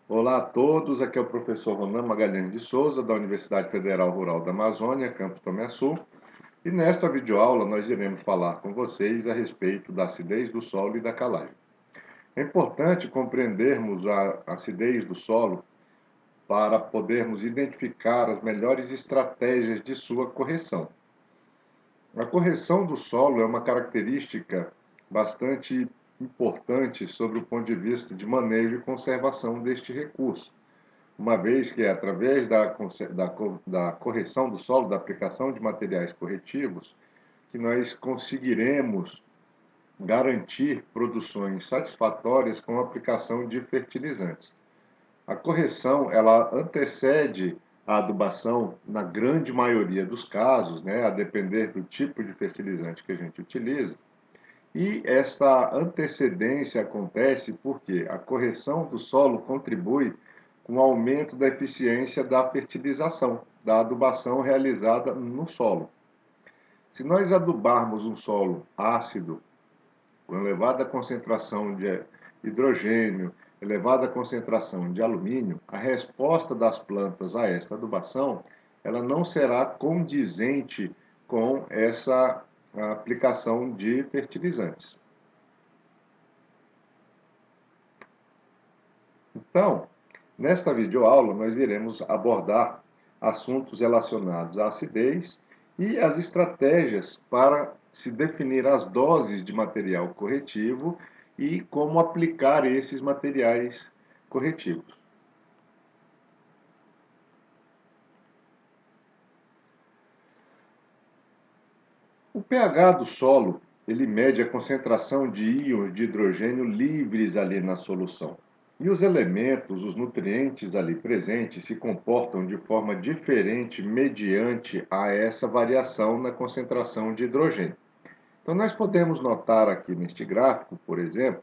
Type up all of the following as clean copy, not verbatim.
Olá a todos, aqui é o professor Ronan Magalhães de Souza, da Universidade Federal Rural da Amazônia, Campus Tomé Açu, e nesta videoaula nós iremos falar com vocês a respeito da acidez do solo e da calagem. É importante compreendermos a acidez do solo para podermos identificar as melhores estratégias de sua correção. A correção do solo é uma característica bastante importante sobre o ponto de vista de manejo e conservação deste recurso, uma vez que é através da correção do solo, da aplicação de materiais corretivos, que nós conseguiremos garantir produções satisfatórias com a aplicação de fertilizantes. A correção, ela antecede a adubação na grande maioria dos casos, né, a depender do tipo de fertilizante que a gente utiliza. E esta antecedência acontece porque a correção do solo contribui com o aumento da eficiência da fertilização, da adubação realizada no solo. Se nós adubarmos um solo ácido, com elevada concentração de hidrogênio, elevada concentração de alumínio, a resposta das plantas a esta adubação, ela não será condizente com essa aplicação de fertilizantes. Então, nesta videoaula nós iremos abordar assuntos relacionados à acidez e as estratégias para se definir as doses de material corretivo e como aplicar esses materiais corretivos. O pH do solo, ele mede a concentração de íons de hidrogênio livres ali na solução. E os elementos, os nutrientes ali presentes, se comportam de forma diferente mediante a essa variação na concentração de hidrogênio. Então, nós podemos notar aqui neste gráfico, por exemplo,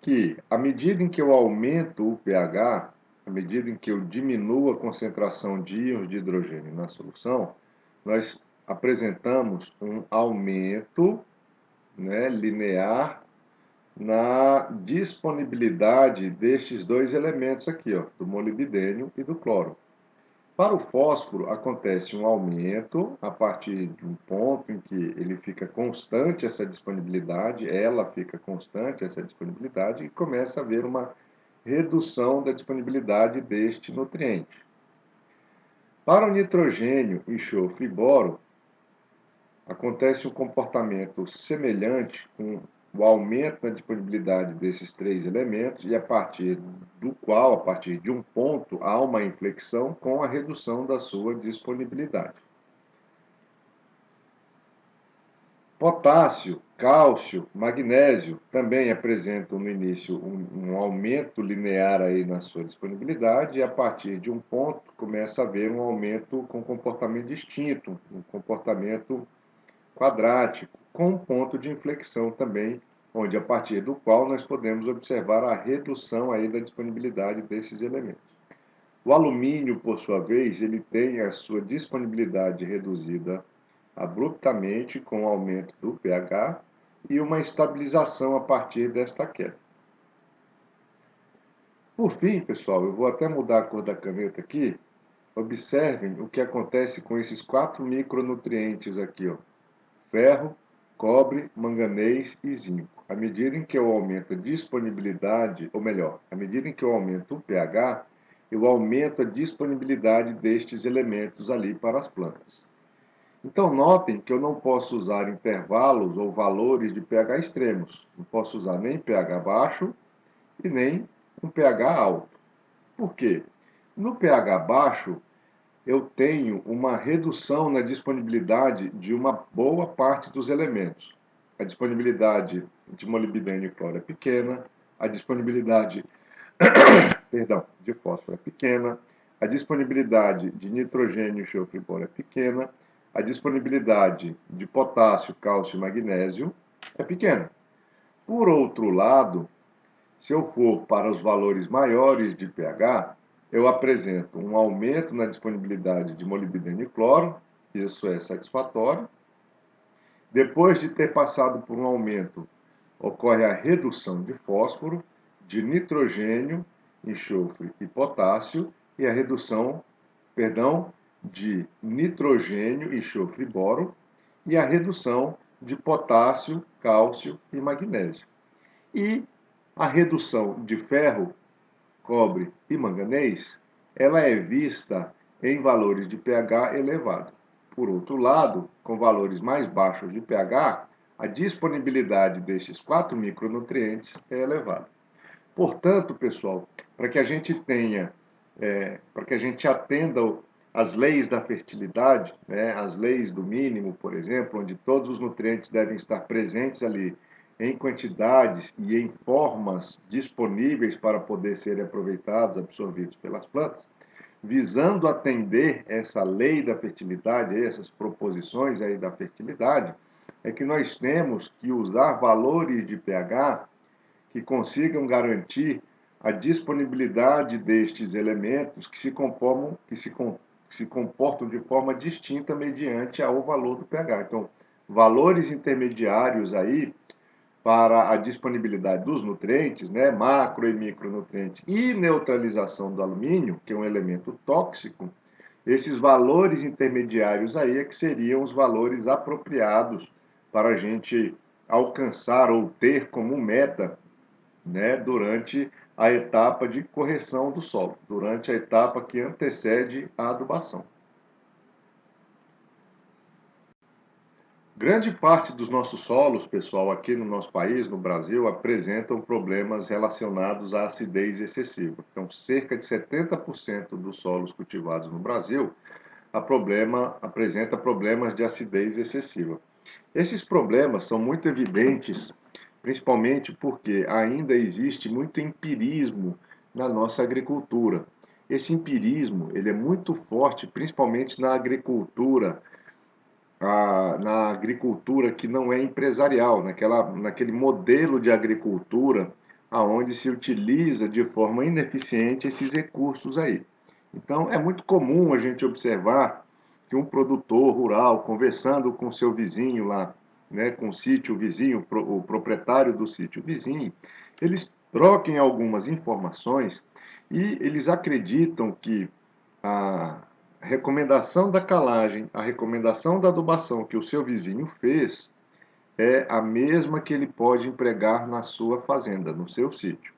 que à medida em que eu aumento o pH, à medida em que eu diminuo a concentração de íons de hidrogênio na solução, nós apresentamos um aumento, né, linear na disponibilidade destes dois elementos aqui, ó, do molibdênio e do cloro. Para o fósforo, acontece um aumento a partir de um ponto em que ele fica constante essa disponibilidade, ela fica constante essa disponibilidade, e começa a haver uma redução da disponibilidade deste nutriente. Para o nitrogênio, enxofre e boro, acontece um comportamento semelhante com o aumento na disponibilidade desses três elementos e a partir do qual, a partir de um ponto, há uma inflexão com a redução da sua disponibilidade. Potássio, cálcio, magnésio também apresentam no início um aumento linear aí na sua disponibilidade e a partir de um ponto começa a haver um aumento com comportamento distinto, um comportamento quadrático, com um ponto de inflexão também, onde a partir do qual nós podemos observar a redução aí da disponibilidade desses elementos. O alumínio, por sua vez, ele tem a sua disponibilidade reduzida abruptamente com o aumento do pH e uma estabilização a partir desta queda. Por fim, pessoal, eu vou até mudar a cor da caneta aqui. Observem o que acontece com esses 4 micronutrientes aqui, ó. Ferro, cobre, manganês e zinco. À medida em que eu aumento a disponibilidade, ou melhor, à medida em que eu aumento o pH, eu aumento a disponibilidade destes elementos ali para as plantas. Então, notem que eu não posso usar intervalos ou valores de pH extremos. Não posso usar nem pH baixo e nem um pH alto. Por quê? No pH baixo, eu tenho uma redução na disponibilidade de uma boa parte dos elementos. A disponibilidade de molibdênio e cloro é pequena, a disponibilidade de fósforo é pequena, a disponibilidade de nitrogênio, enxofre e boro é pequena, a disponibilidade de potássio, cálcio e magnésio é pequena. Por outro lado, se eu for para os valores maiores de pH, eu apresento um aumento na disponibilidade de molibdênio e cloro, isso é satisfatório. Depois de ter passado por um aumento ocorre a redução de fósforo, de nitrogênio, enxofre e potássio, e a redução, perdão, de nitrogênio, enxofre e boro, e a redução de potássio, cálcio e magnésio. E a redução de ferro, cobre e manganês, ela é vista em valores de pH elevado. Por outro lado, com valores mais baixos de pH, a disponibilidade destes 4 micronutrientes é elevada. Portanto, pessoal, para que a gente tenha, para que a gente atenda às leis da fertilidade, né, as leis do mínimo, por exemplo, onde todos os nutrientes devem estar presentes ali em quantidades e em formas disponíveis para poder serem aproveitados, absorvidos pelas plantas, visando atender essa lei da fertilidade, essas proposições aí da fertilidade, é que nós temos que usar valores de pH que consigam garantir a disponibilidade destes elementos que se comportam de forma distinta mediante ao valor do pH. Então, valores intermediários aí para a disponibilidade dos nutrientes, né, macro e micronutrientes, e neutralização do alumínio, que é um elemento tóxico, esses valores intermediários aí é que seriam os valores apropriados para a gente alcançar ou ter como meta, né, durante a etapa de correção do solo, durante a etapa que antecede a adubação. Grande parte dos nossos solos, pessoal, aqui no nosso país, no Brasil, apresentam problemas relacionados à acidez excessiva. Então, cerca de 70% dos solos cultivados no Brasil apresenta problemas de acidez excessiva. Esses problemas são muito evidentes, principalmente porque ainda existe muito empirismo na nossa agricultura. Esse empirismo ele é muito forte, principalmente na agricultura que não é empresarial, naquele modelo de agricultura aonde se utiliza de forma ineficiente esses recursos aí. Então, é muito comum a gente observar que um produtor rural, conversando com seu vizinho lá, né, com o sítio vizinho, o proprietário do sítio vizinho, eles troquem algumas informações e eles acreditam que a recomendação da calagem, a recomendação da adubação que o seu vizinho fez é a mesma que ele pode empregar na sua fazenda, no seu sítio.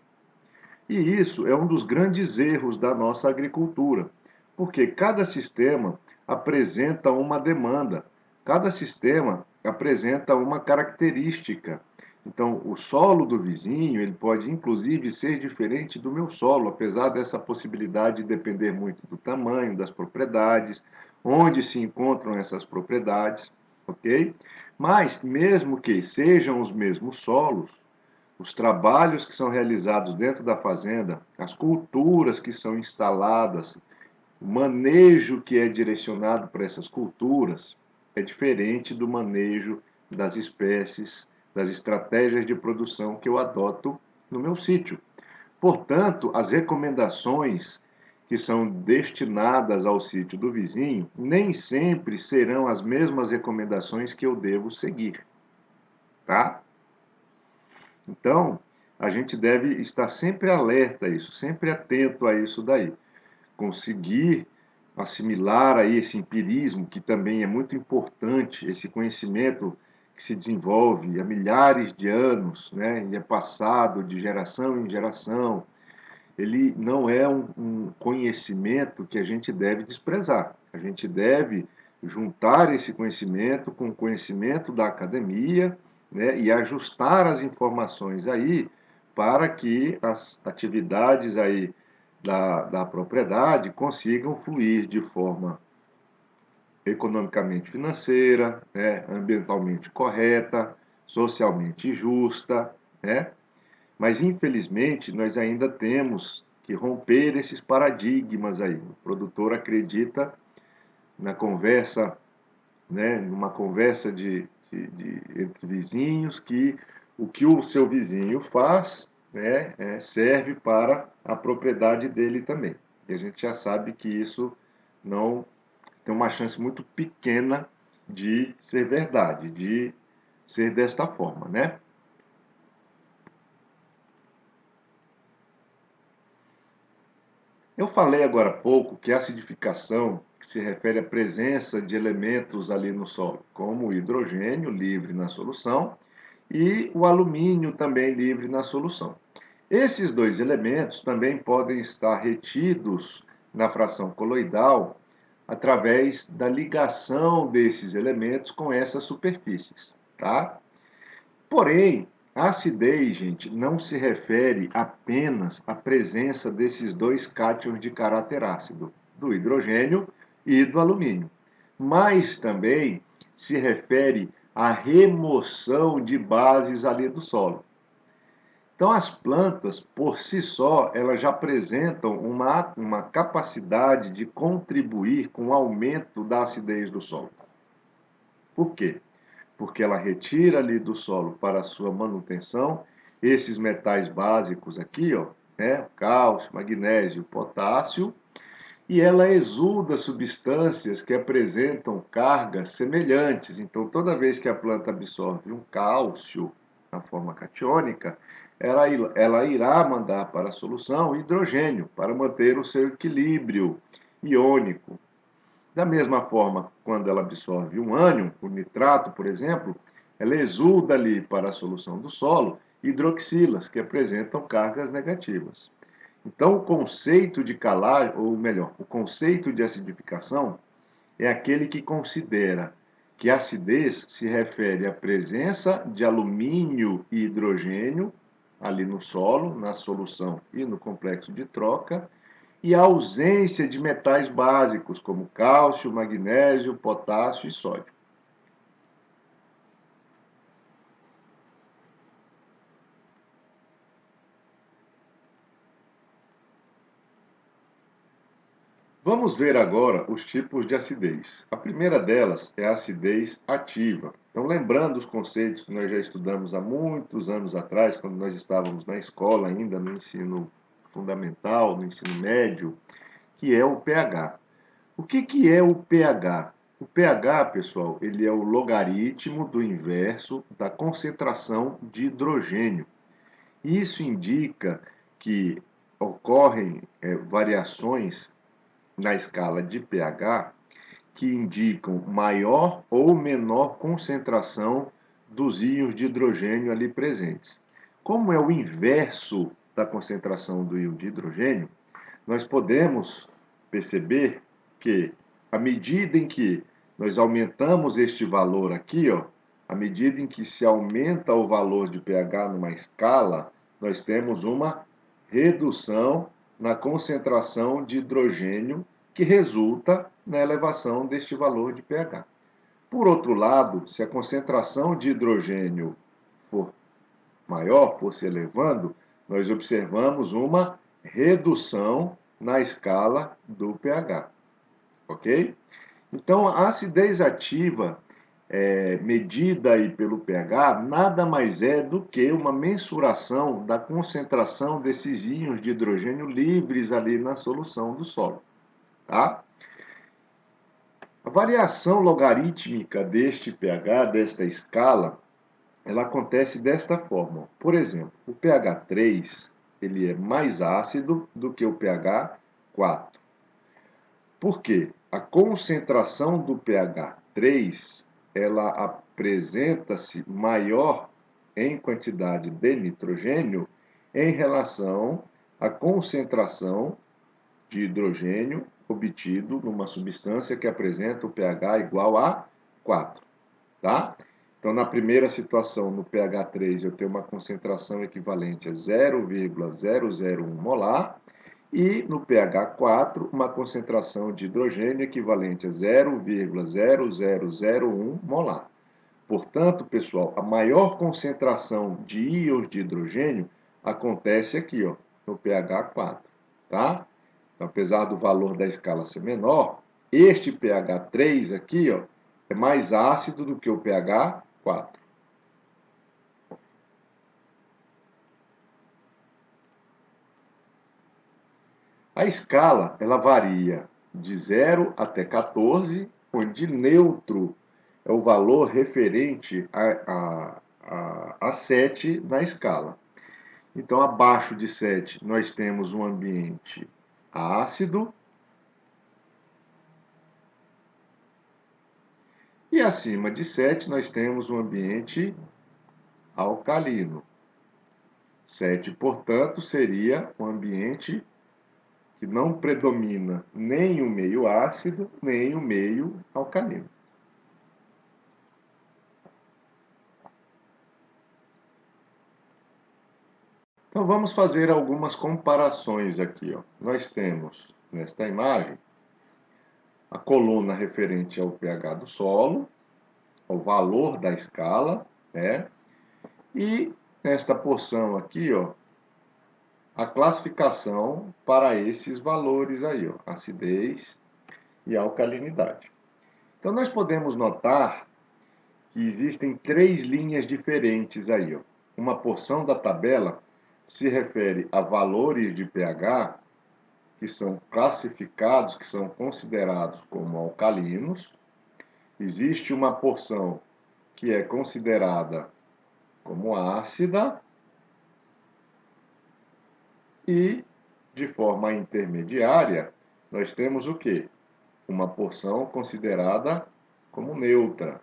E isso é um dos grandes erros da nossa agricultura, porque cada sistema apresenta uma demanda, cada sistema apresenta uma característica. Então, o solo do vizinho, ele pode inclusive ser diferente do meu solo, apesar dessa possibilidade de depender muito do tamanho das propriedades, onde se encontram essas propriedades, ok? Mas, mesmo que sejam os mesmos solos, os trabalhos que são realizados dentro da fazenda, as culturas que são instaladas, o manejo que é direcionado para essas culturas é diferente do manejo das espécies, das estratégias de produção que eu adoto no meu sítio. Portanto, as recomendações que são destinadas ao sítio do vizinho nem sempre serão as mesmas recomendações que eu devo seguir, tá? Então, a gente deve estar sempre alerta a isso, sempre atento a isso daí. Conseguir assimilar aí esse empirismo, que também é muito importante, esse conhecimento que se desenvolve há milhares de anos, né, e é passado de geração em geração, ele não é um conhecimento que a gente deve desprezar. A gente deve juntar esse conhecimento com o conhecimento da academia, né, e ajustar as informações aí para que as atividades aí da propriedade consigam fluir de forma economicamente financeira, né, ambientalmente correta, socialmente justa, né? Mas, infelizmente, nós ainda temos que romper esses paradigmas aí. O produtor acredita na conversa, né, numa conversa entre vizinhos, que o que o seu vizinho faz, né, serve para a propriedade dele também. E a gente já sabe que isso não tem uma chance muito pequena de ser verdade, de ser desta forma, né? Eu falei agora há pouco que a acidificação que se refere à presença de elementos ali no solo, como o hidrogênio livre na solução e o alumínio também livre na solução. Esses dois elementos também podem estar retidos na fração coloidal através da ligação desses elementos com essas superfícies, tá? Porém, a acidez, gente, não se refere apenas à presença desses dois cátions de caráter ácido, do hidrogênio e do alumínio, mas também se refere à remoção de bases ali do solo. Então, as plantas, por si só, elas já apresentam uma capacidade de contribuir com o aumento da acidez do solo. Por quê? Porque ela retira ali do solo para a sua manutenção esses metais básicos aqui, ó, né? Cálcio, magnésio, potássio, e ela exuda substâncias que apresentam cargas semelhantes. Então, toda vez que a planta absorve um cálcio na forma catiônica, ela irá mandar para a solução hidrogênio para manter o seu equilíbrio iônico. Da mesma forma, quando ela absorve um ânion, o nitrato, por exemplo, ela exuda ali para a solução do solo hidroxilas, que apresentam cargas negativas. Então, o conceito de calagem, ou melhor, o conceito de acidificação é aquele que considera que a acidez se refere à presença de alumínio e hidrogênio ali no solo, na solução e no complexo de troca, e a ausência de metais básicos como cálcio, magnésio, potássio e sódio. Vamos ver agora os tipos de acidez. A primeira delas é a acidez ativa. Então, lembrando os conceitos que nós já estudamos há muitos anos atrás, quando nós estávamos na escola ainda, no ensino fundamental, no ensino médio, que é o pH. O que é o pH? O pH, pessoal, ele é o logaritmo do inverso da concentração de hidrogênio. Isso indica que ocorrem variações na escala de pH que indicam maior ou menor concentração dos íons de hidrogênio ali presentes. Como é o inverso da concentração do íon de hidrogênio, nós podemos perceber que, à medida em que nós aumentamos este valor aqui, ó, à medida em que se aumenta o valor de pH numa escala, nós temos uma redução na concentração de hidrogênio que resulta na elevação deste valor de pH. Por outro lado, se a concentração de hidrogênio for maior, for se elevando, nós observamos uma redução na escala do pH, ok? Então, a acidez ativa medida aí pelo pH nada mais é do que uma mensuração da concentração desses íons de hidrogênio livres ali na solução do solo, tá? A variação logarítmica deste pH, desta escala, ela acontece desta forma. Por exemplo, o pH 3 ele é mais ácido do que o pH 4. Por quê? A concentração do pH 3 ela apresenta-se maior em quantidade de nitrogênio em relação à concentração de hidrogênio obtido numa substância que apresenta o pH igual a 4, tá? Então, na primeira situação, no pH 3, eu tenho uma concentração equivalente a 0,001 molar, e no pH 4, uma concentração de hidrogênio equivalente a 0,0001 molar. Portanto, pessoal, a maior concentração de íons de hidrogênio acontece aqui, ó, no pH 4, tá? Então, apesar do valor da escala ser menor, este pH 3 aqui, ó, é mais ácido do que o pH 4. A escala ela varia de 0 até 14, onde neutro é o valor referente a 7 na escala. Então, abaixo de 7, nós temos um ambiente ácido e acima de 7 nós temos um ambiente alcalino. 7, portanto, seria um ambiente que não predomina nem o meio ácido, nem o meio alcalino. Então vamos fazer algumas comparações aqui. Nós temos nesta imagem a coluna referente ao pH do solo, ao valor da escala, né? E nesta porção aqui, a classificação para esses valores aí, acidez e alcalinidade. Então nós podemos notar que existem 3 linhas diferentes aí. Uma porção da tabela se refere a valores de pH que são classificados, que são considerados como alcalinos. Existe uma porção que é considerada como ácida e, de forma intermediária, nós temos o quê? Uma porção considerada como neutra.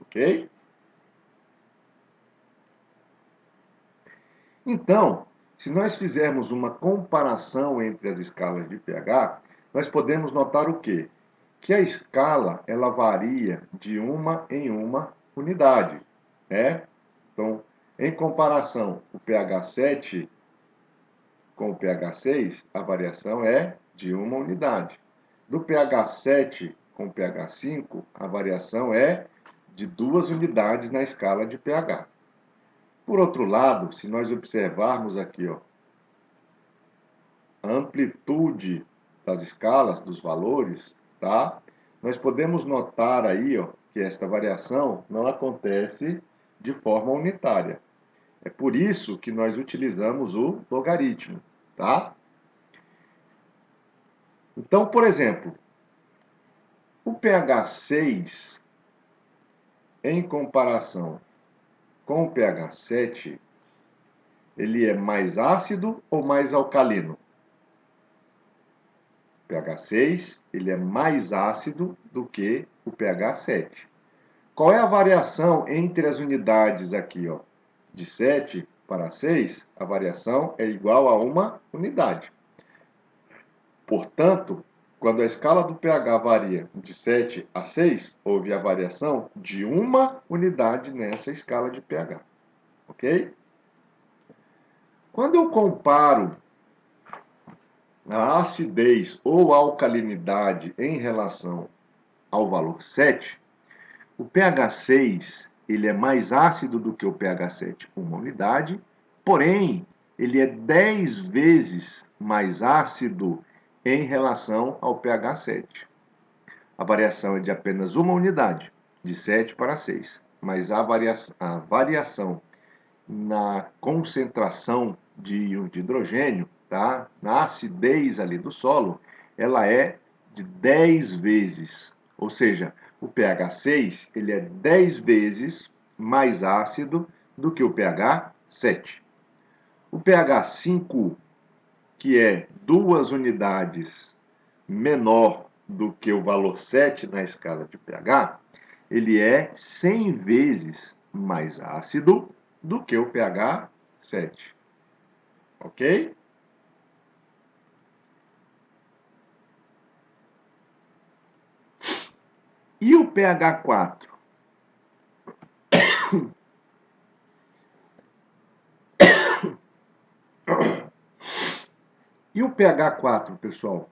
Ok? Então, se nós fizermos uma comparação entre as escalas de pH, nós podemos notar o quê? Que a escala ela varia de uma em uma unidade, né? Então, em comparação, o pH 7 com o pH 6, a variação é de uma unidade. Do pH 7 com o pH 5, a variação é de 2 unidades na escala de pH. Por outro lado, se nós observarmos aqui, a amplitude das escalas, dos valores, tá? Nós podemos notar aí, que esta variação não acontece de forma unitária. É por isso que nós utilizamos o logaritmo, tá? Então, por exemplo, o pH 6, em comparação com o pH 7, ele é mais ácido ou mais alcalino? O pH 6, ele é mais ácido do que o pH 7. Qual é a variação entre as unidades aqui, de 7 para 6? A variação é igual a uma unidade. Portanto, quando a escala do pH varia de 7 a 6, houve a variação de uma unidade nessa escala de pH. Ok? Quando eu comparo a acidez ou alcalinidade em relação ao valor 7, o pH 6 ele é mais ácido do que o pH 7, uma unidade, porém, ele é 10 vezes mais ácido em relação ao pH 7. A variação é de apenas uma unidade, de 7 para 6, mas a variação na concentração de íon de hidrogênio, tá? Na acidez ali do solo, ela é de 10 vezes. Ou seja, o pH 6 ele é 10 vezes mais ácido do que o pH 7. O pH 5, que é 2 unidades menor do que o valor 7 na escala de pH, ele é 100 vezes mais ácido do que o pH 7. Ok? E o pH 4? E o pH 4, pessoal?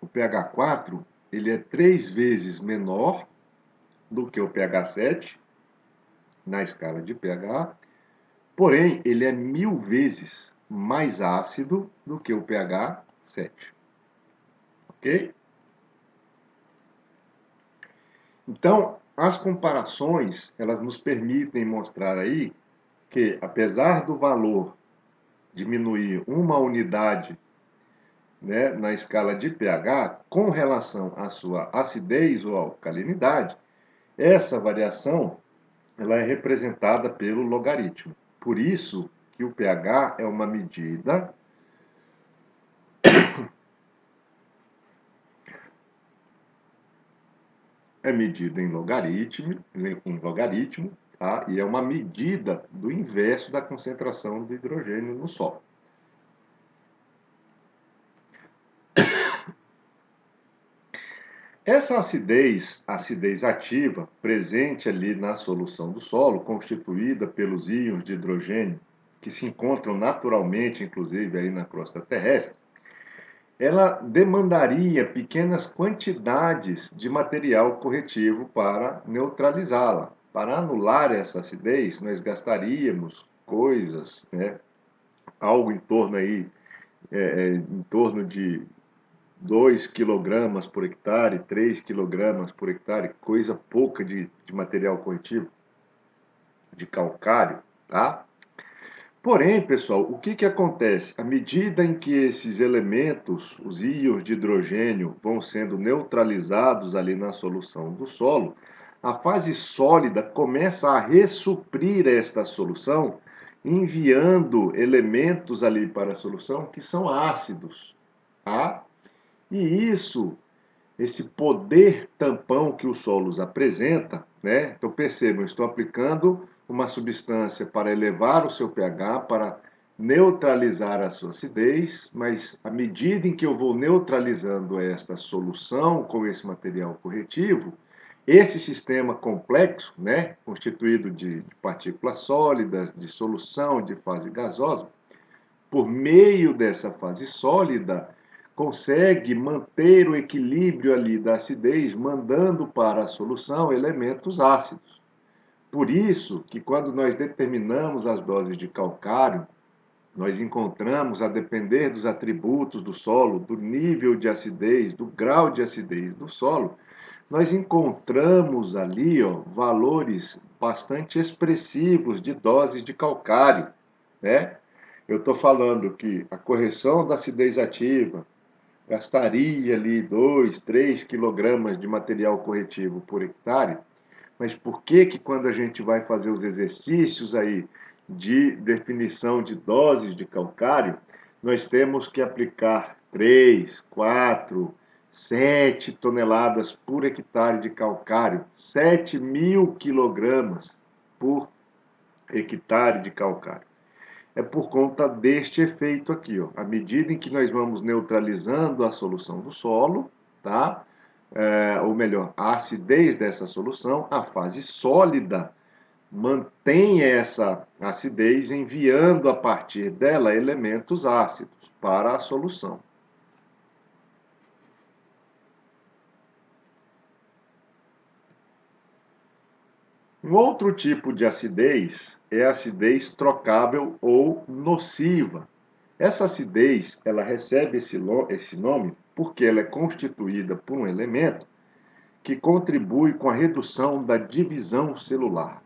O pH 4, ele é 3 vezes menor do que o pH 7 na escala de pH, porém, ele é 1000 vezes mais ácido do que o pH 7. Ok? Então, as comparações, elas nos permitem mostrar aí que, apesar do valor diminuir uma unidade, né, na escala de pH, com relação à sua acidez ou alcalinidade, essa variação ela é representada pelo logaritmo. Por isso que o pH é uma medida em logaritmo, tá? E é uma medida do inverso da concentração de hidrogênio no solo. Essa acidez ativa, presente ali na solução do solo, constituída pelos íons de hidrogênio, que se encontram naturalmente, inclusive, aí na crosta terrestre, ela demandaria pequenas quantidades de material corretivo para neutralizá-la. Para anular essa acidez, nós gastaríamos coisas, né, algo em torno de 2 quilogramas por hectare, 3 quilogramas por hectare, coisa pouca de material corretivo, de calcário, tá? Porém, pessoal, o que acontece? À medida em que esses elementos, os íons de hidrogênio, vão sendo neutralizados ali na solução do solo, a fase sólida começa a ressuprir esta solução, enviando elementos ali para a solução que são ácidos, tá? E esse poder tampão que os solos apresenta, né? Então percebam, estou aplicando uma substância para elevar o seu pH, para neutralizar a sua acidez, mas à medida em que eu vou neutralizando esta solução com esse material corretivo, esse sistema complexo, né, constituído de partículas sólidas, de solução, de fase gasosa, por meio dessa fase sólida, consegue manter o equilíbrio ali da acidez, mandando para a solução elementos ácidos. Por isso que quando nós determinamos as doses de calcário, nós encontramos, a depender dos atributos do solo, do nível de acidez, do grau de acidez do solo, nós encontramos ali valores bastante expressivos de doses de calcário, né? Eu estou falando que a correção da acidez ativa gastaria ali 2, 3 quilogramas de material corretivo por hectare, mas por que quando a gente vai fazer os exercícios aí de definição de doses de calcário, nós temos que aplicar 3, 4, 7 toneladas por hectare de calcário, 7.000 quilogramas por hectare de calcário? É por conta deste efeito aqui, ó. À medida em que nós vamos neutralizando a solução do solo, tá? Ou melhor, a acidez dessa solução, a fase sólida mantém essa acidez, enviando a partir dela elementos ácidos para a solução. Um outro tipo de acidez é a acidez trocável ou nociva. Essa acidez, ela recebe esse nome porque ela é constituída por um elemento que contribui com a redução da divisão celular.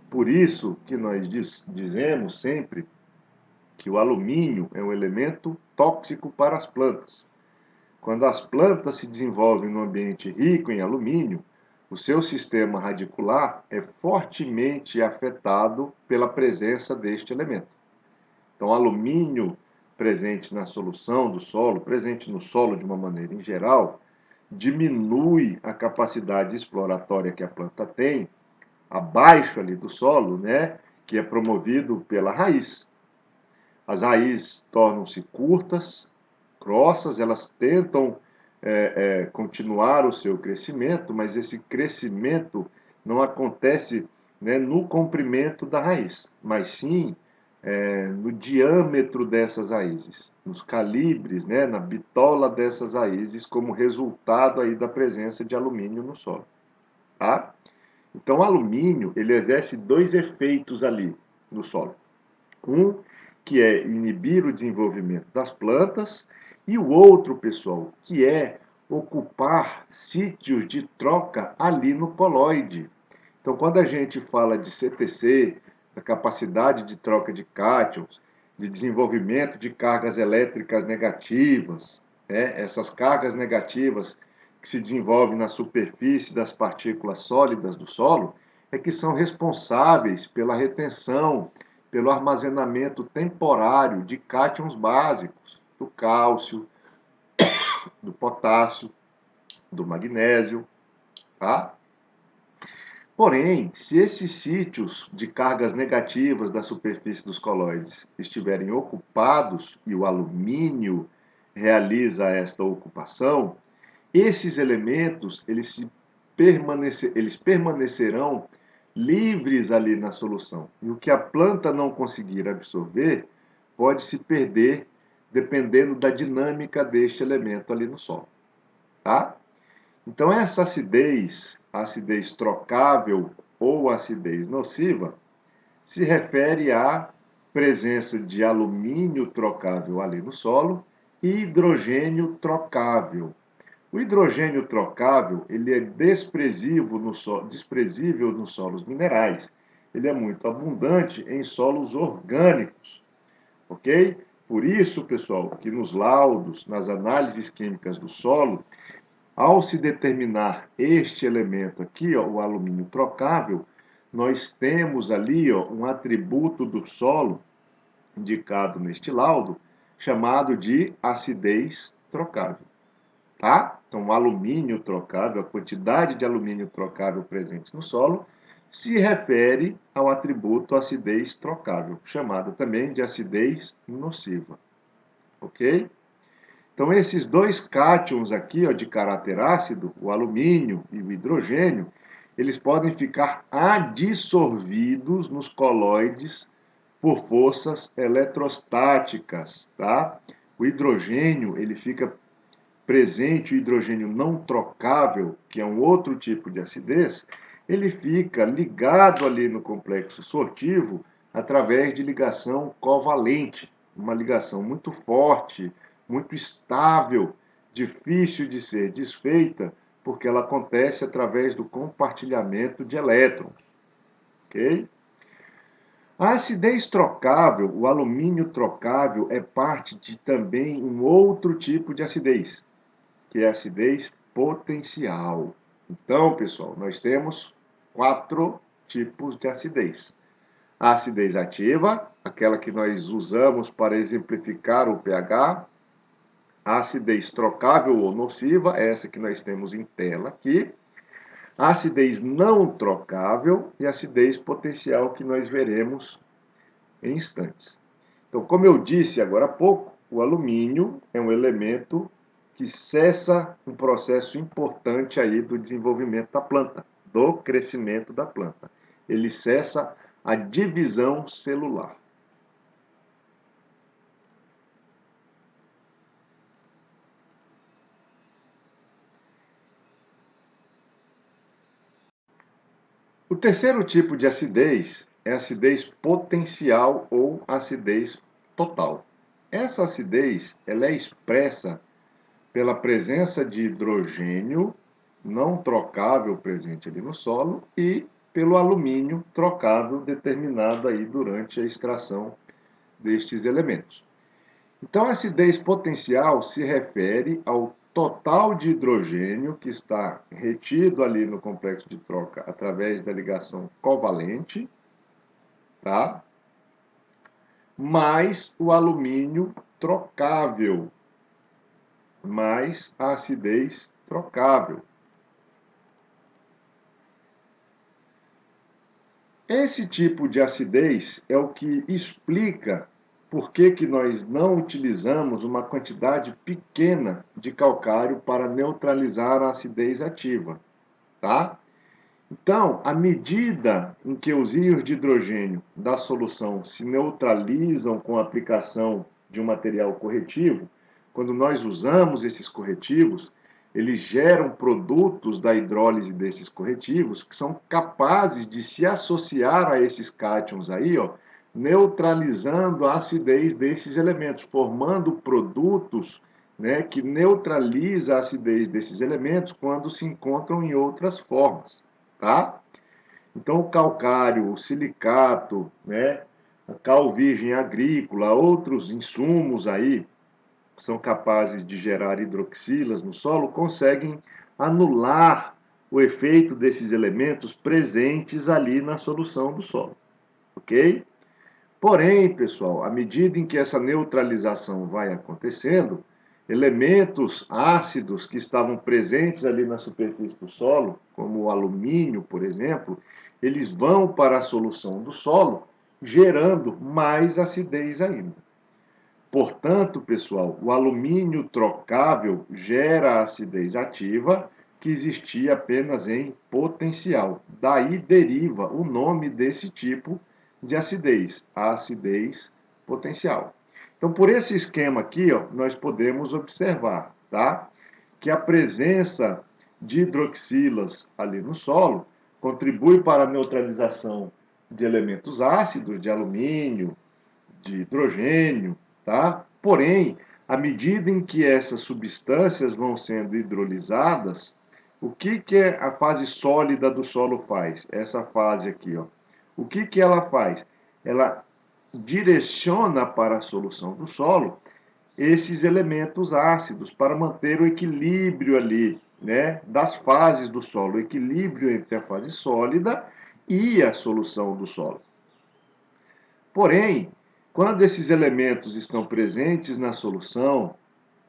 Por isso que nós dizemos sempre que o alumínio é um elemento tóxico para as plantas. Quando as plantas se desenvolvem num ambiente rico em alumínio, o seu sistema radicular é fortemente afetado pela presença deste elemento. Então, alumínio presente na solução do solo, presente no solo de uma maneira em geral, diminui a capacidade exploratória que a planta tem abaixo ali do solo, né, que é promovido pela raiz. As raízes tornam-se curtas, grossas, elas tentam continuar o seu crescimento, mas esse crescimento não acontece, né, no comprimento da raiz, mas sim no diâmetro dessas raízes, nos calibres, né, na bitola dessas raízes, como resultado aí da presença de alumínio no solo. Tá? Então, o alumínio ele exerce dois efeitos ali no solo. Um, que é inibir o desenvolvimento das plantas, e o outro, pessoal, que é ocupar sítios de troca ali no coloide. Então, quando a gente fala de CTC, da capacidade de troca de cátions, de desenvolvimento de cargas elétricas negativas, né? Essas cargas negativas que se desenvolvem na superfície das partículas sólidas do solo, é que são responsáveis pela retenção pelo armazenamento temporário de cátions básicos, do cálcio, do potássio, do magnésio, tá? Porém, se esses sítios de cargas negativas da superfície dos coloides estiverem ocupados e o alumínio realiza esta ocupação, esses elementos eles permanecerão livres ali na solução. E o que a planta não conseguir absorver pode se perder dependendo da dinâmica deste elemento ali no solo, tá? Então, essa acidez, a acidez trocável ou acidez nociva, se refere à presença de alumínio trocável ali no solo e hidrogênio trocável. O hidrogênio trocável, ele é desprezível nos solos minerais. Ele é muito abundante em solos orgânicos, ok? Por isso, pessoal, que nos laudos, nas análises químicas do solo, ao se determinar este elemento aqui, ó, o alumínio trocável, nós temos ali, ó, um atributo do solo indicado neste laudo, chamado de acidez trocável, tá? Então, o alumínio trocável, a quantidade de alumínio trocável presente no solo, se refere ao atributo acidez trocável, chamada também de acidez nociva, ok? Então, esses dois cátions aqui, ó, de caráter ácido, o alumínio e o hidrogênio, eles podem ficar adsorvidos nos coloides por forças eletrostáticas, tá? O hidrogênio, ele fica presente, o hidrogênio não trocável, que é um outro tipo de acidez, ele fica ligado ali no complexo sortivo através de ligação covalente, uma ligação muito forte, muito estável, difícil de ser desfeita, porque ela acontece através do compartilhamento de elétrons, ok? A acidez trocável, o alumínio trocável, é parte de também um outro tipo de acidez, que é a acidez potencial. Então, pessoal, nós temos 4 tipos de acidez. A acidez ativa, aquela que nós usamos para exemplificar o pH. A acidez trocável ou nociva, essa que nós temos em tela aqui. A acidez não trocável e a acidez potencial, que nós veremos em instantes. Então, como eu disse agora há pouco, o alumínio é um elemento que cessa um processo importante aí do desenvolvimento da planta, do crescimento da planta. Ele cessa a divisão celular. O terceiro tipo de acidez é a acidez potencial ou acidez total. Essa acidez ela é expressa pela presença de hidrogênio não trocável presente ali no solo e pelo alumínio trocável determinado aí durante a extração destes elementos. Então, a acidez potencial se refere ao total de hidrogênio que está retido ali no complexo de troca através da ligação covalente, tá? Mais o alumínio trocável, mais a acidez trocável. Esse tipo de acidez é o que explica por que nós não utilizamos uma quantidade pequena de calcário para neutralizar a acidez ativa, tá? Então, à medida em que os íons de hidrogênio da solução se neutralizam com a aplicação de um material corretivo, quando nós usamos esses corretivos, eles geram produtos da hidrólise desses corretivos que são capazes de se associar a esses cátions aí, ó, neutralizando a acidez desses elementos, formando produtos, né, que neutraliza a acidez desses elementos quando se encontram em outras formas, tá? Então, o calcário, o silicato, né, a cal virgem agrícola, outros insumos aí são capazes de gerar hidroxilas no solo, conseguem anular o efeito desses elementos presentes ali na solução do solo, ok? Porém, pessoal, à medida em que essa neutralização vai acontecendo, elementos ácidos que estavam presentes ali na superfície do solo, como o alumínio, por exemplo, eles vão para a solução do solo, gerando mais acidez ainda. Portanto, pessoal, o alumínio trocável gera a acidez ativa que existia apenas em potencial. Daí deriva o nome desse tipo de acidez, a acidez potencial. Então, por esse esquema aqui, ó, nós podemos observar, tá? Que a presença de hidroxilas ali no solo contribui para a neutralização de elementos ácidos, de alumínio, de hidrogênio, tá? Porém, à medida em que essas substâncias vão sendo hidrolisadas, o que a fase sólida do solo faz? Essa fase aqui, ó. O que ela faz? Ela direciona para a solução do solo esses elementos ácidos para manter o equilíbrio ali, né, das fases do solo, o equilíbrio entre a fase sólida e a solução do solo. Porém, quando esses elementos estão presentes na solução,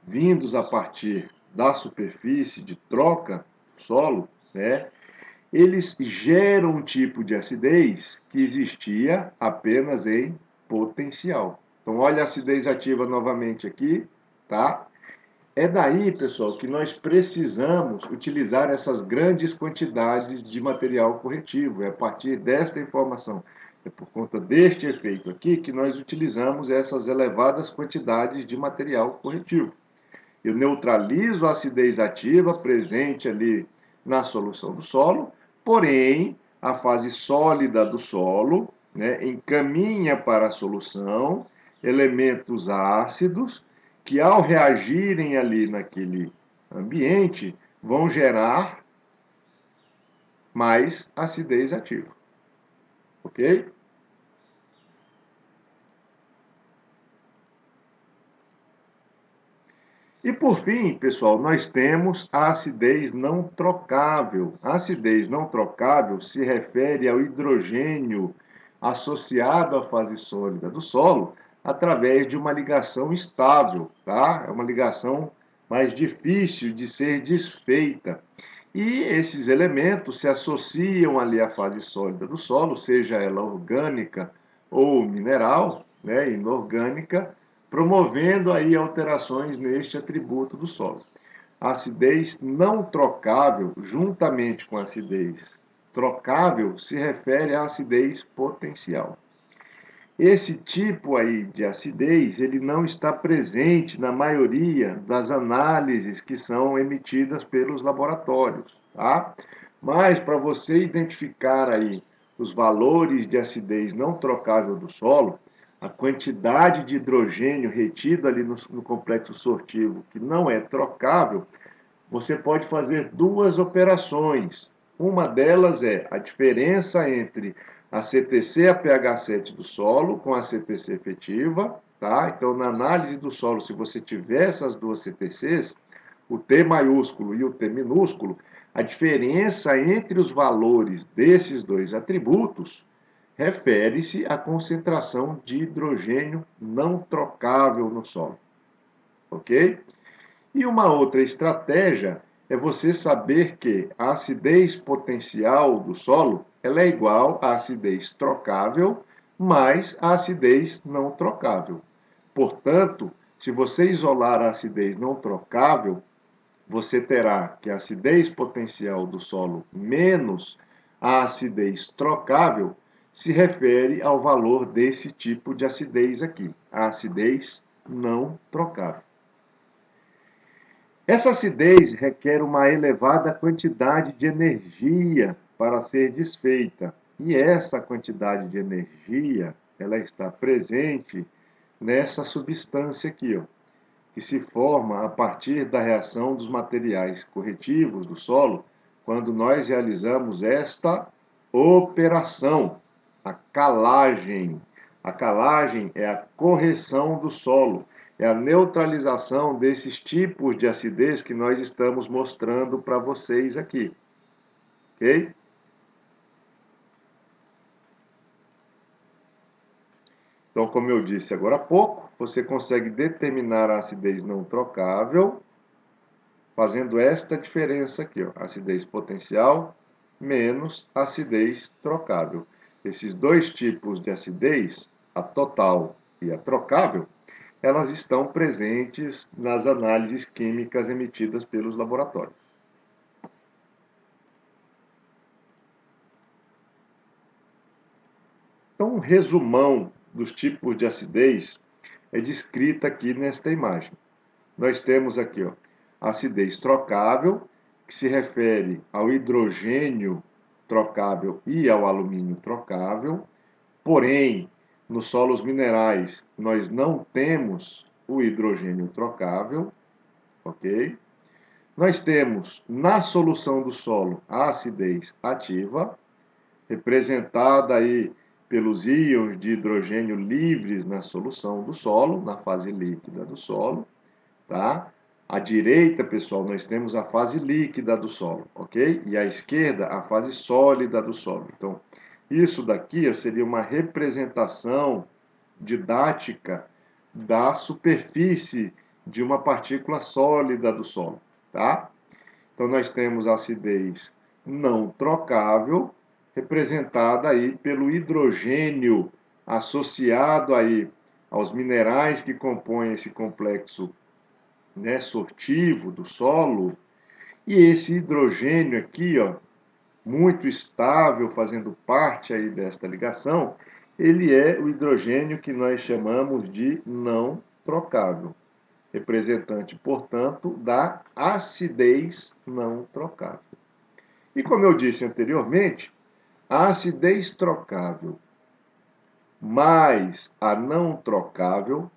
vindos a partir da superfície de troca do solo, né, eles geram um tipo de acidez que existia apenas em potencial. Então, olha a acidez ativa novamente aqui, tá? É daí, pessoal, que nós precisamos utilizar essas grandes quantidades de material corretivo. É a partir desta informação, é por conta deste efeito aqui, que nós utilizamos essas elevadas quantidades de material corretivo. Eu neutralizo a acidez ativa presente ali na solução do solo, porém, a fase sólida do solo, né, encaminha para a solução elementos ácidos que, ao reagirem ali naquele ambiente, vão gerar mais acidez ativa. Ok? E por fim, pessoal, nós temos a acidez não trocável. A acidez não trocável se refere ao hidrogênio associado à fase sólida do solo através de uma ligação estável, tá? É uma ligação mais difícil de ser desfeita. E esses elementos se associam ali à fase sólida do solo, seja ela orgânica ou mineral, né, inorgânica, promovendo aí alterações neste atributo do solo. A acidez não trocável, juntamente com a acidez trocável, se refere à acidez potencial. Esse tipo aí de acidez, ele não está presente na maioria das análises que são emitidas pelos laboratórios, tá? Mas para você identificar aí os valores de acidez não trocável do solo, a quantidade de hidrogênio retido ali no complexo sortivo que não é trocável, você pode fazer duas operações. Uma delas é a diferença entre a CTC a pH 7 do solo com a CTC efetiva, tá? Então, na análise do solo, se você tiver essas duas CTCs, o T maiúsculo e o T minúsculo, a diferença entre os valores desses dois atributos refere-se à concentração de hidrogênio não trocável no solo, ok? E uma outra estratégia é você saber que a acidez potencial do solo ela é igual à acidez trocável mais a acidez não trocável. Portanto, se você isolar a acidez não trocável, você terá que a acidez potencial do solo menos a acidez trocável se refere ao valor desse tipo de acidez aqui, a acidez não trocável. Essa acidez requer uma elevada quantidade de energia para ser desfeita. E essa quantidade de energia, ela está presente nessa substância aqui, ó, que se forma a partir da reação dos materiais corretivos do solo, quando nós realizamos esta operação, a calagem. A calagem é a correção do solo, é a neutralização desses tipos de acidez que nós estamos mostrando para vocês aqui. Ok? Então, como eu disse agora há pouco, você consegue determinar a acidez não trocável fazendo esta diferença aqui, ó, acidez potencial menos acidez trocável. Esses dois tipos de acidez, a total e a trocável, elas estão presentes nas análises químicas emitidas pelos laboratórios. Então, um resumão dos tipos de acidez é descrita aqui nesta imagem. Nós temos aqui, ó, acidez trocável, que se refere ao hidrogênio trocável e ao alumínio trocável. Porém, nos solos minerais, nós não temos o hidrogênio trocável, ok? Nós temos na solução do solo a acidez ativa, representada aí pelos íons de hidrogênio livres na solução do solo, na fase líquida do solo, tá? À direita, pessoal, nós temos a fase líquida do solo, ok? E à esquerda, a fase sólida do solo. Então, isso daqui seria uma representação didática da superfície de uma partícula sólida do solo, tá? Então, nós temos a acidez não trocável, representada aí pelo hidrogênio associado aí aos minerais que compõem esse complexo, né, sortivo do solo, e esse hidrogênio aqui, ó, muito estável, fazendo parte aí desta ligação, ele é o hidrogênio que nós chamamos de não trocável, representante, portanto, da acidez não trocável. E como eu disse anteriormente, a acidez trocável mais a não trocável,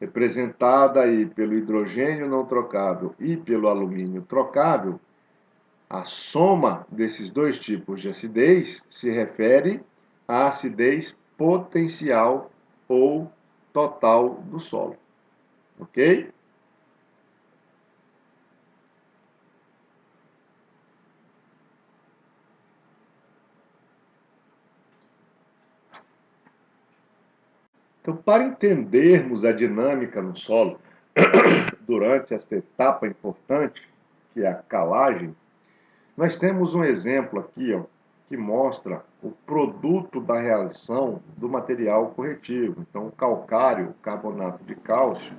representada aí pelo hidrogênio não trocável e pelo alumínio trocável, a soma desses dois tipos de acidez se refere à acidez potencial ou total do solo. Ok? Então, para entendermos a dinâmica no solo durante esta etapa importante, que é a calagem, nós temos um exemplo aqui, ó, que mostra o produto da reação do material corretivo. Então, o calcário, o carbonato de cálcio,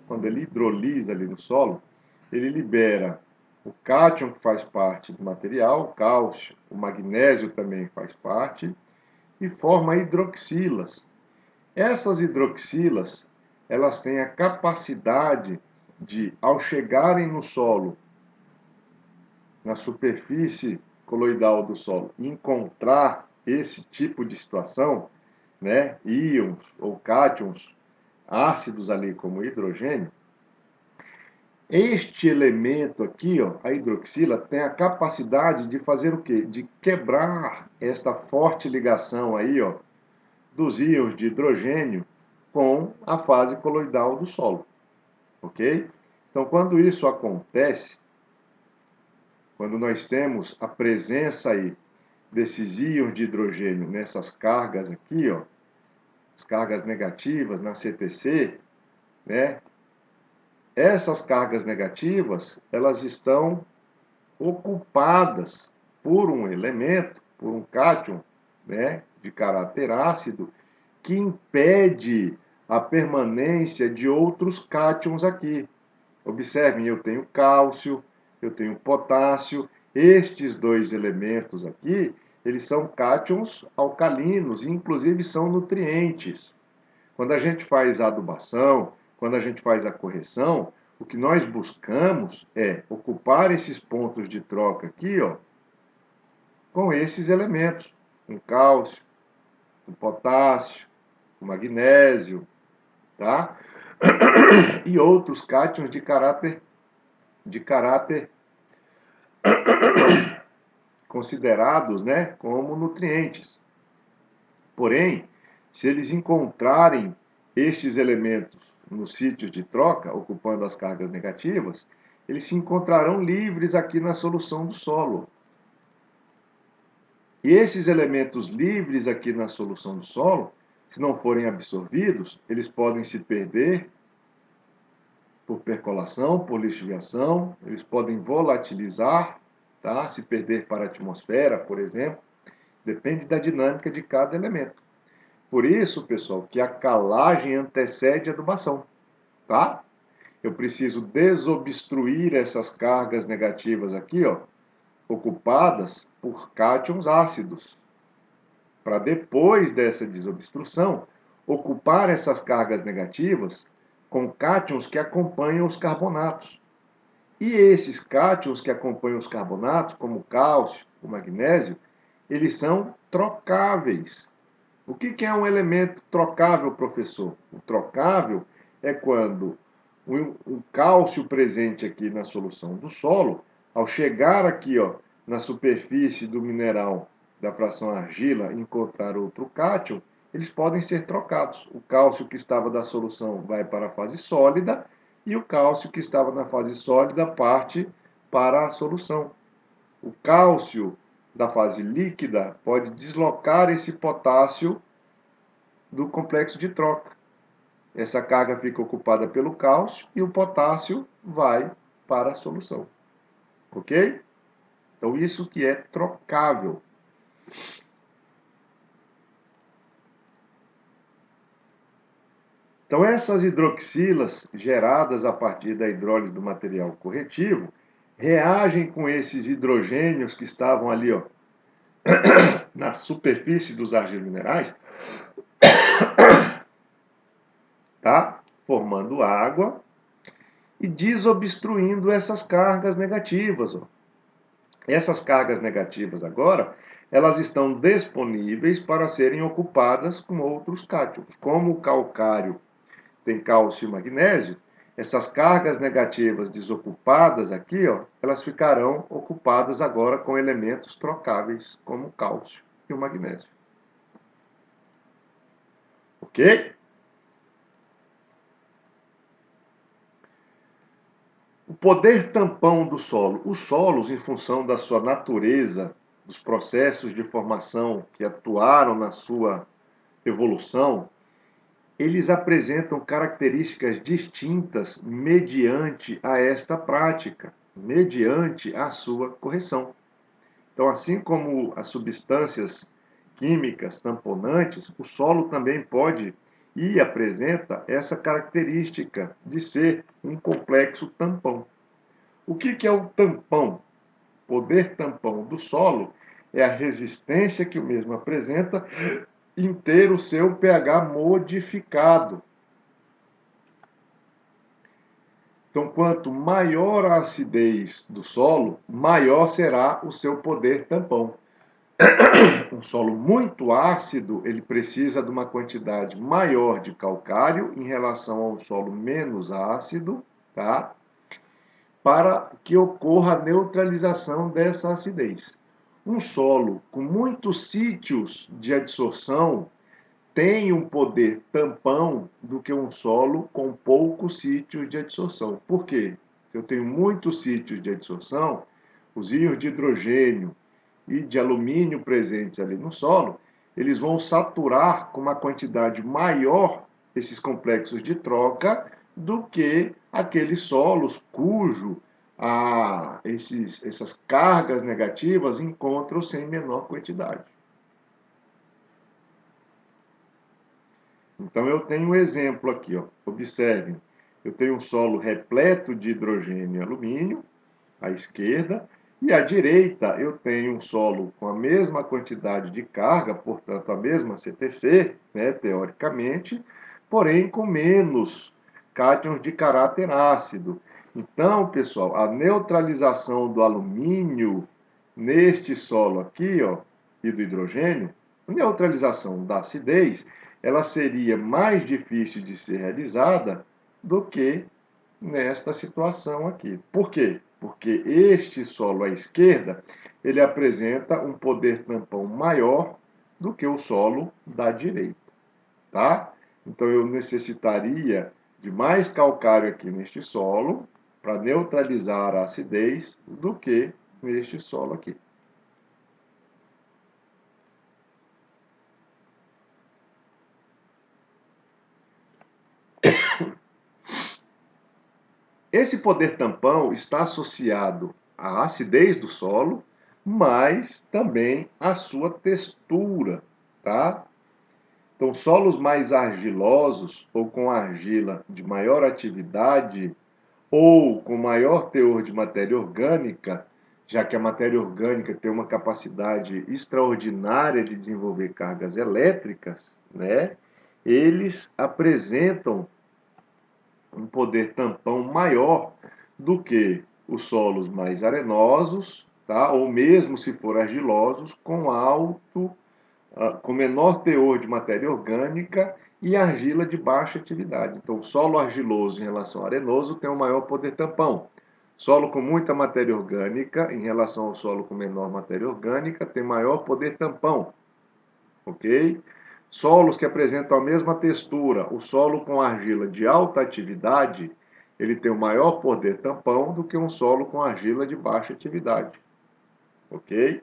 quando ele hidrolisa ali no solo, ele libera o cátion, que faz parte do material, o cálcio, o magnésio também faz parte, e forma hidroxilas. Essas hidroxilas, elas têm a capacidade de, ao chegarem no solo, na superfície coloidal do solo, encontrar esse tipo de situação, né, íons ou cátions ácidos ali como hidrogênio, este elemento aqui, ó, a hidroxila, tem a capacidade de fazer o quê? De quebrar esta forte ligação aí, ó, dos íons de hidrogênio com a fase coloidal do solo, ok? Então, quando isso acontece, quando nós temos a presença aí desses íons de hidrogênio nessas cargas aqui, ó, as cargas negativas na CTC, né? Essas cargas negativas, elas estão ocupadas por um elemento, por um cátion, né, de caráter ácido, que impede a permanência de outros cátions aqui. Observem, eu tenho cálcio, eu tenho potássio, estes dois elementos aqui, eles são cátions alcalinos, e inclusive são nutrientes. Quando a gente faz a adubação, quando a gente faz a correção, o que nós buscamos é ocupar esses pontos de troca aqui, ó, com esses elementos, com cálcio, com potássio, com magnésio, tá? E outros cátions de caráter considerados, né, como nutrientes. Porém, se eles encontrarem estes elementos nos sítios de troca, ocupando as cargas negativas, eles se encontrarão livres aqui na solução do solo. E esses elementos livres aqui na solução do solo Se não forem absorvidos, eles podem se perder por percolação, por lixiviação, eles podem volatilizar, tá? Se perder para a atmosfera, por exemplo. Depende da dinâmica de cada elemento. Por isso, pessoal, que a calagem antecede a adubação, tá? Eu preciso desobstruir essas cargas negativas aqui, ó, ocupadas por cátions ácidos, para depois dessa desobstrução, ocupar essas cargas negativas com cátions que acompanham os carbonatos. E esses cátions que acompanham os carbonatos, como o cálcio, o magnésio, eles são trocáveis. O que é um elemento trocável, professor? O trocável é quando o cálcio presente aqui na solução do solo, ao chegar aqui, ó, na superfície do mineral da fração argila e encontrar outro cátion, eles podem ser trocados. O cálcio que estava da solução vai para a fase sólida e o cálcio que estava na fase sólida parte para a solução. O cálcio da fase líquida pode deslocar esse potássio do complexo de troca. Essa carga fica ocupada pelo cálcio e o potássio vai para a solução. Ok? Então, isso que é trocável. Então, essas hidroxilas geradas a partir da hidrólise do material corretivo reagem com esses hidrogênios que estavam ali, ó, na superfície dos argilos minerais, tá? Formando água e desobstruindo essas cargas negativas, ó. Essas cargas negativas agora, elas estão disponíveis para serem ocupadas com outros cátions. Como o calcário tem cálcio e magnésio, essas cargas negativas desocupadas aqui, ó, elas ficarão ocupadas agora com elementos trocáveis, como o cálcio e o magnésio. Ok? O poder tampão do solo. Os solos, em função da sua natureza, dos processos de formação que atuaram na sua evolução, eles apresentam características distintas mediante a esta prática, mediante a sua correção. Então, assim como as substâncias químicas tamponantes, o solo também pode e apresenta essa característica de ser um complexo tampão. O que é o tampão? Poder tampão do solo é a resistência que o mesmo apresenta em ter o seu pH modificado. Então, quanto maior a acidez do solo, maior será o seu poder tampão. Um solo muito ácido, ele precisa de uma quantidade maior de calcário em relação a um solo menos ácido, tá? Para que ocorra a neutralização dessa acidez. Um solo com muitos sítios de adsorção tem um poder tampão do que um solo com poucos sítios de adsorção. Por quê? Se eu tenho muitos sítios de adsorção, os íons de hidrogênio e de alumínio presentes ali no solo, eles vão saturar com uma quantidade maior esses complexos de troca do que aqueles solos cujo essas cargas negativas encontram-se em menor quantidade. Então, eu tenho um exemplo aqui, ó. Observem, eu tenho um solo repleto de hidrogênio e alumínio, à esquerda, e à direita eu tenho um solo com a mesma quantidade de carga, portanto, a mesma CTC, né, teoricamente, porém com menos cátions de caráter ácido. Então, pessoal, a neutralização do alumínio neste solo aqui, ó, e do hidrogênio, a neutralização da acidez, ela seria mais difícil de ser realizada do que nesta situação aqui. Por quê? Porque este solo à esquerda, ele apresenta um poder tampão maior do que o solo da direita, tá? Então eu necessitaria de mais calcário aqui neste solo para neutralizar a acidez do que neste solo aqui. Esse poder tampão está associado à acidez do solo, mas também à sua textura, tá? Então, solos mais argilosos ou com argila de maior atividade ou com maior teor de matéria orgânica, já que a matéria orgânica tem uma capacidade extraordinária de desenvolver cargas elétricas, né? Eles apresentam um poder tampão maior do que os solos mais arenosos, tá? Ou mesmo se for argilosos, com menor teor de matéria orgânica e argila de baixa atividade. Então, o solo argiloso em relação ao arenoso tem um maior poder tampão. Solo com muita matéria orgânica em relação ao solo com menor matéria orgânica tem maior poder tampão, ok? Solos que apresentam a mesma textura, o solo com argila de alta atividade, ele tem o maior poder tampão do que um solo com argila de baixa atividade, ok?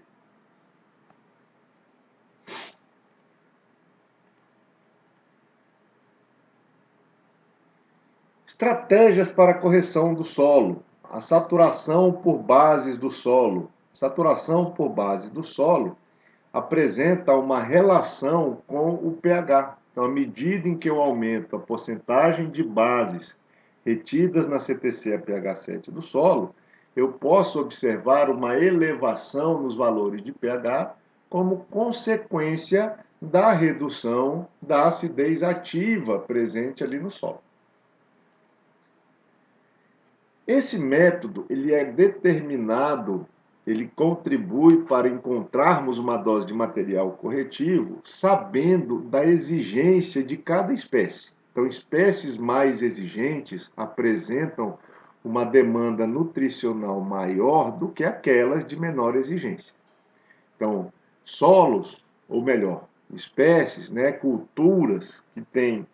Estratégias para a correção do solo. A saturação por bases do solo. Saturação por base do solo apresenta uma relação com o pH. Então, à medida em que eu aumento a porcentagem de bases retidas na CTC a pH 7 do solo, eu posso observar uma elevação nos valores de pH como consequência da redução da acidez ativa presente ali no solo. Esse método, ele é determinado, ele contribui para encontrarmos uma dose de material corretivo, sabendo da exigência de cada espécie. Então, espécies mais exigentes apresentam uma demanda nutricional maior do que aquelas de menor exigência. Então, solos, ou melhor, espécies, né, culturas que têm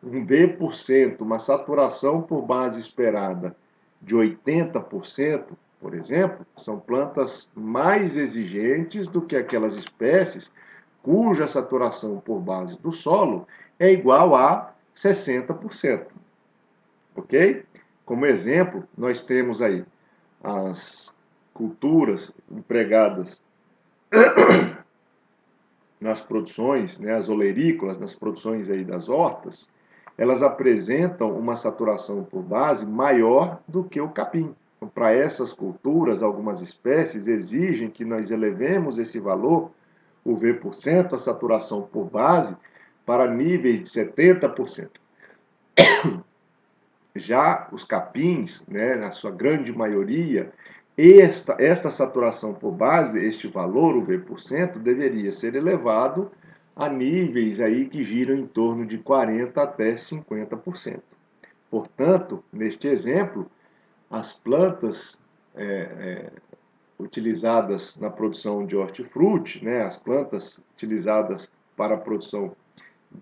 um V%, uma saturação por base esperada de 80%, por exemplo, são plantas mais exigentes do que aquelas espécies cuja saturação por base do solo é igual a 60%. Ok? Como exemplo, nós temos aí as culturas empregadas nas produções, né, as olerícolas, nas produções aí das hortas, elas apresentam uma saturação por base maior do que o capim. Então, para essas culturas, algumas espécies exigem que nós elevemos esse valor, o V%, a saturação por base, para níveis de 70%. Já os capins, né, na sua grande maioria, esta saturação por base, este valor, o V%, deveria ser elevado a níveis aí que giram em torno de 40% até 50%. Portanto, neste exemplo, as plantas utilizadas na produção de hortifruti, né, as plantas utilizadas para a produção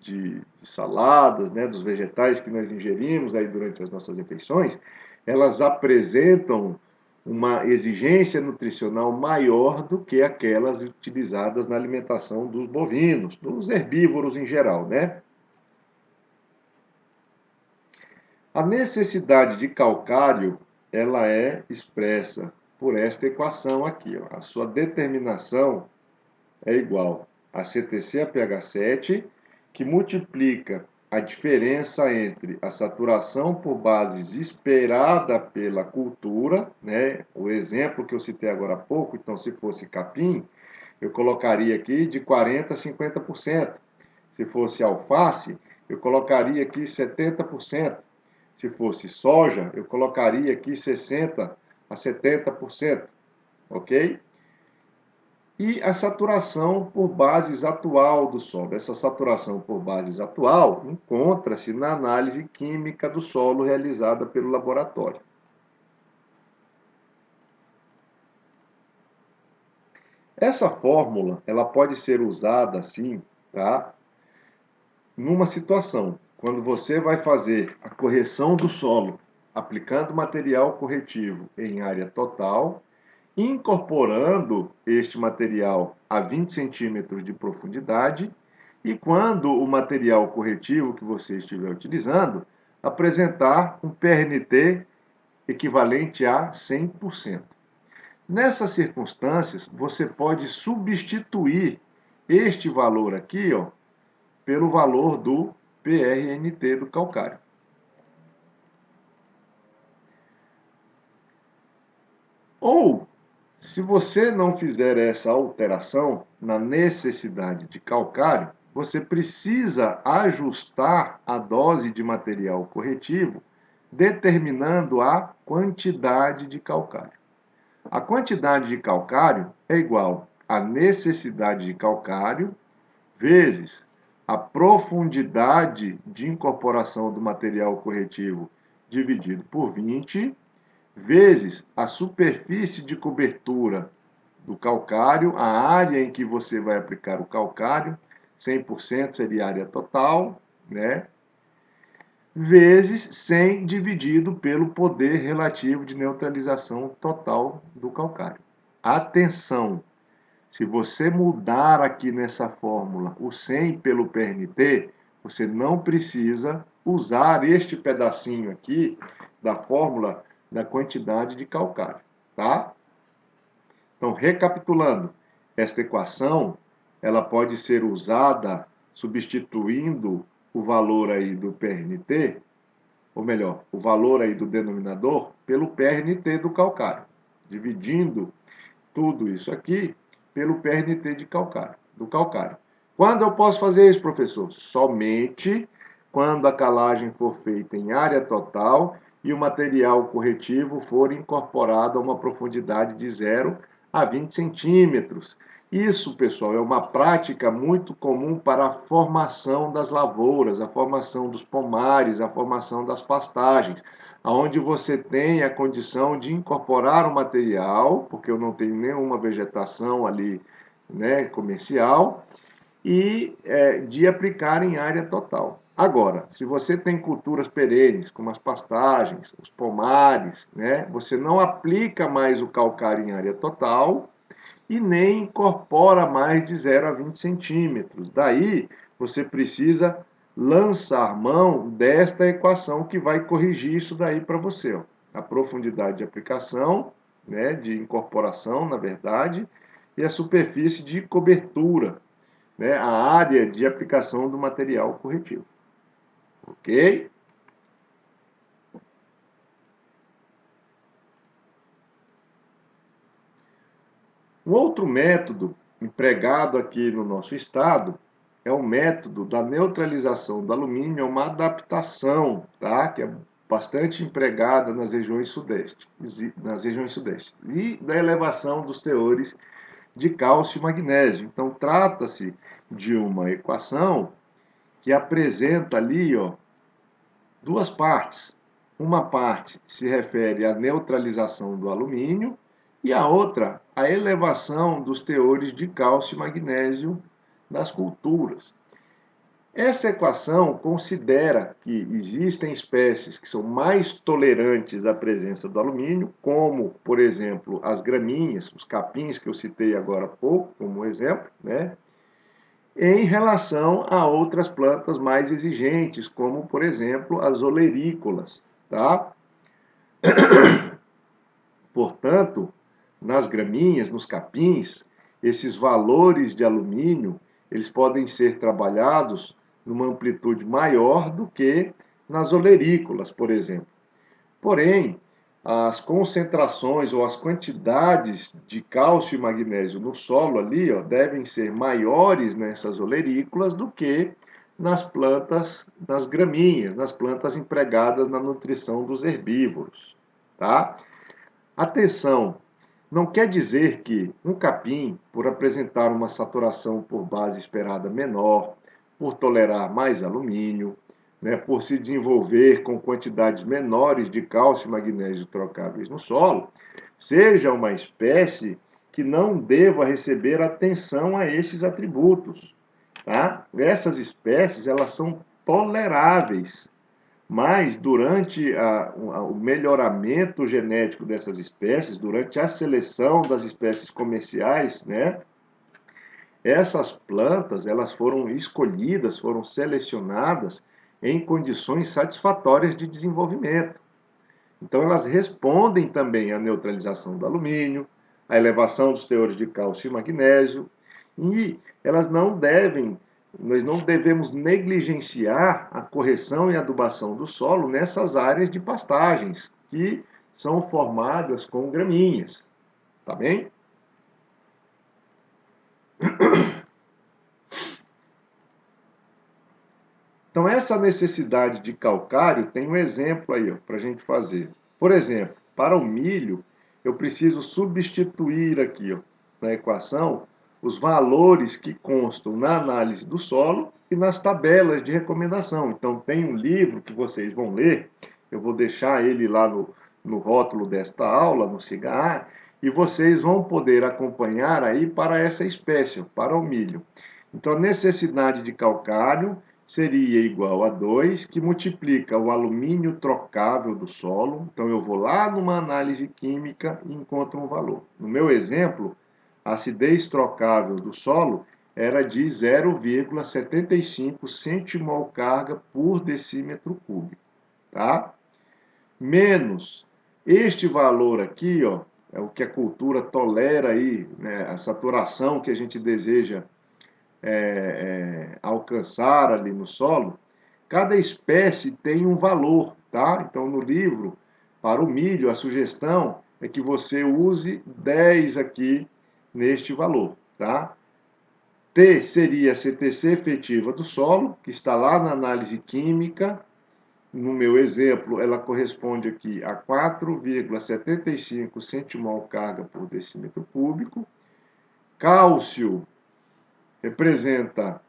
de saladas, né, dos vegetais que nós ingerimos aí durante as nossas refeições, elas apresentam uma exigência nutricional maior do que aquelas utilizadas na alimentação dos bovinos, dos herbívoros em geral, né? A necessidade de calcário, ela é expressa por esta equação aqui, ó. A sua determinação é igual a CTC a pH 7, que multiplica a diferença entre a saturação por bases esperada pela cultura, né? O exemplo que eu citei agora há pouco, então se fosse capim, eu colocaria aqui de 40% a 50%. Se fosse alface, eu colocaria aqui 70%. Se fosse soja, eu colocaria aqui 60% a 70%, ok? E a saturação por bases atual do solo. Essa saturação por bases atual encontra-se na análise química do solo realizada pelo laboratório. Essa fórmula, ela pode ser usada assim, tá? Numa situação, quando você vai fazer a correção do solo, aplicando material corretivo em área total, incorporando este material a 20 centímetros de profundidade, e quando o material corretivo que você estiver utilizando apresentar um PRNT equivalente a 100%. Nessas circunstâncias, você pode substituir este valor aqui, ó, pelo valor do PRNT do calcário. Ou, se você não fizer essa alteração na necessidade de calcário, você precisa ajustar a dose de material corretivo, determinando a quantidade de calcário. A quantidade de calcário é igual à necessidade de calcário vezes a profundidade de incorporação do material corretivo dividido por 20, vezes a superfície de cobertura do calcário, a área em que você vai aplicar o calcário, 100% seria a área total, né? Vezes 100 dividido pelo poder relativo de neutralização total do calcário. Atenção! Se você mudar aqui nessa fórmula o 100 pelo PRNT, você não precisa usar este pedacinho aqui da fórmula da quantidade de calcário, tá? Então, recapitulando, esta equação, ela pode ser usada substituindo o valor aí do PRNT, ou melhor, o valor aí do denominador, pelo PRNT do calcário, dividindo tudo isso aqui pelo PRNT do calcário. Quando eu posso fazer isso, professor? Somente quando a calagem for feita em área total e o material corretivo for incorporado a uma profundidade de 0 a 20 centímetros. Isso, pessoal, é uma prática muito comum para a formação das lavouras, a formação dos pomares, a formação das pastagens, onde você tem a condição de incorporar o material, porque eu não tenho nenhuma vegetação ali, né, comercial, e de aplicar em área total. Agora, se você tem culturas perenes, como as pastagens, os pomares, né, você não aplica mais o calcário em área total e nem incorpora mais de 0 a 20 centímetros. Daí, você precisa lançar mão desta equação que vai corrigir isso daí para você. Ó. A profundidade de aplicação, né, de incorporação, na verdade, e a superfície de cobertura, né, a área de aplicação do material corretivo. Ok? Um outro método empregado aqui no nosso estado é o método da neutralização do alumínio, é uma adaptação, tá? Que é bastante empregada nas regiões sudeste, e da elevação dos teores de cálcio e magnésio. Então, trata-se de uma equação que apresenta ali, ó, duas partes. Uma parte se refere à neutralização do alumínio e a outra à elevação dos teores de cálcio e magnésio das culturas. Essa equação considera que existem espécies que são mais tolerantes à presença do alumínio, como, por exemplo, as gramíneas, os capins que eu citei agora há pouco, como exemplo, né? Em relação a outras plantas mais exigentes, como, por exemplo, as olerícolas, tá? Portanto, nas gramíneas, nos capins, esses valores de alumínio, eles podem ser trabalhados numa amplitude maior do que nas olerícolas, por exemplo. Porém, as concentrações ou as quantidades de cálcio e magnésio no solo ali, ó, devem ser maiores nessas olerícolas do que nas plantas, nas gramíneas, nas plantas empregadas na nutrição dos herbívoros, tá? Atenção, não quer dizer que um capim, por apresentar uma saturação por base esperada menor, por tolerar mais alumínio, né, por se desenvolver com quantidades menores de cálcio e magnésio trocáveis no solo, seja uma espécie que não deva receber atenção a esses atributos. Tá? Essas espécies elas são toleráveis, mas durante o melhoramento genético dessas espécies, durante a seleção das espécies comerciais, né, essas plantas elas foram escolhidas, foram selecionadas em condições satisfatórias de desenvolvimento. Então, elas respondem também à neutralização do alumínio, à elevação dos teores de cálcio e magnésio, e nós não devemos negligenciar a correção e adubação do solo nessas áreas de pastagens, que são formadas com gramíneas, tá bem? Então, essa necessidade de calcário tem um exemplo aí para a gente fazer. Por exemplo, para o milho, eu preciso substituir aqui na equação os valores que constam na análise do solo e nas tabelas de recomendação. Então, tem um livro que vocês vão ler, eu vou deixar ele lá no rótulo desta aula, no CIGAR, e vocês vão poder acompanhar aí para essa espécie, para o milho. Então, a necessidade de calcário seria igual a 2, que multiplica o alumínio trocável do solo. Então, eu vou lá numa análise química e encontro um valor. No meu exemplo, a acidez trocável do solo era de 0,75 centimol carga por decímetro cúbico, tá? Menos este valor aqui, ó, é o que a cultura tolera aí, né, a saturação que a gente deseja alcançar ali no solo, cada espécie tem um valor, tá? Então, no livro, para o milho, a sugestão é que você use 10 aqui neste valor, tá? T seria a CTC efetiva do solo, que está lá na análise química. No meu exemplo, ela corresponde aqui a 4,75 centimol carga por decímetro cúbico. Cálcio representa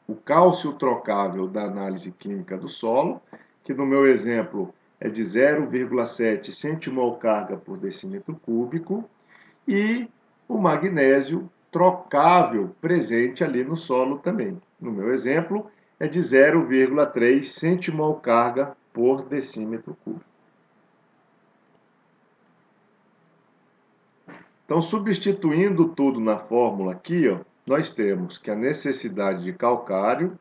o cálcio trocável da análise química do solo, que no meu exemplo é de 0,7 centimol carga por decímetro cúbico, e o magnésio trocável presente ali no solo também. No meu exemplo é de 0,3 centimol carga por decímetro cúbico. Então, substituindo tudo na fórmula aqui, ó, nós temos que a necessidade de calcário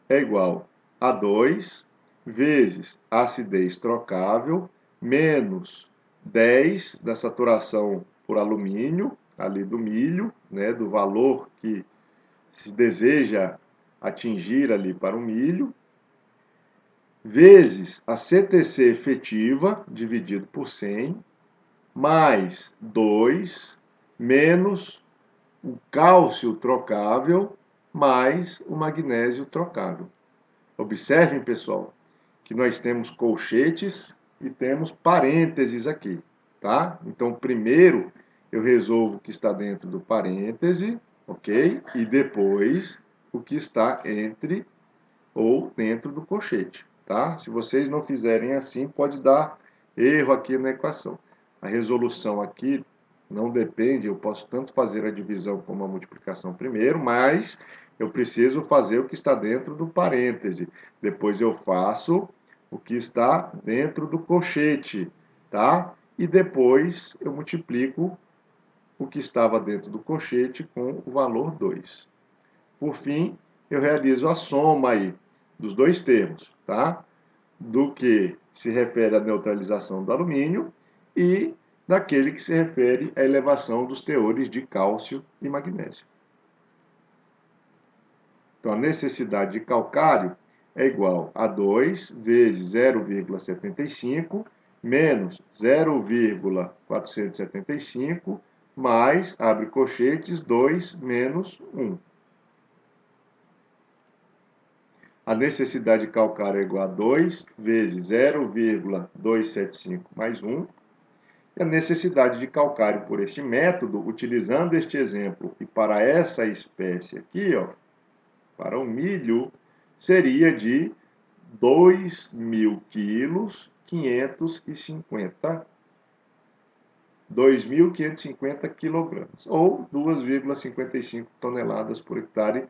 é igual a 2 vezes a acidez trocável menos 10 da saturação por alumínio, ali do milho, né, do valor que se deseja atingir ali para o milho, vezes a CTC efetiva, dividido por 100, mais 2, menos o cálcio trocável, mais o magnésio trocável. Observem, pessoal, que nós temos colchetes e temos parênteses aqui, tá? Então, primeiro eu resolvo o que está dentro do parêntese, ok? E depois o que está entre ou dentro do colchete, tá? Se vocês não fizerem assim, pode dar erro aqui na equação. A resolução aqui não depende, eu posso tanto fazer a divisão como a multiplicação primeiro, mas eu preciso fazer o que está dentro do parêntese. Depois eu faço o que está dentro do colchete, tá? E depois eu multiplico o que estava dentro do colchete com o valor 2. Por fim, eu realizo a soma aí dos dois termos, tá? Do que se refere à neutralização do alumínio e daquele que se refere à elevação dos teores de cálcio e magnésio. Então, a necessidade de calcário é igual a 2 vezes 0,75 menos 0,475 mais, abre colchetes, 2 menos 1. A necessidade de calcário é igual a 2 vezes 0,275 mais 1. E a necessidade de calcário por este método, utilizando este exemplo, e para essa espécie aqui, ó, para o milho, seria de 2.000 quilos, 2.550 quilogramas, ou 2,55 toneladas por hectare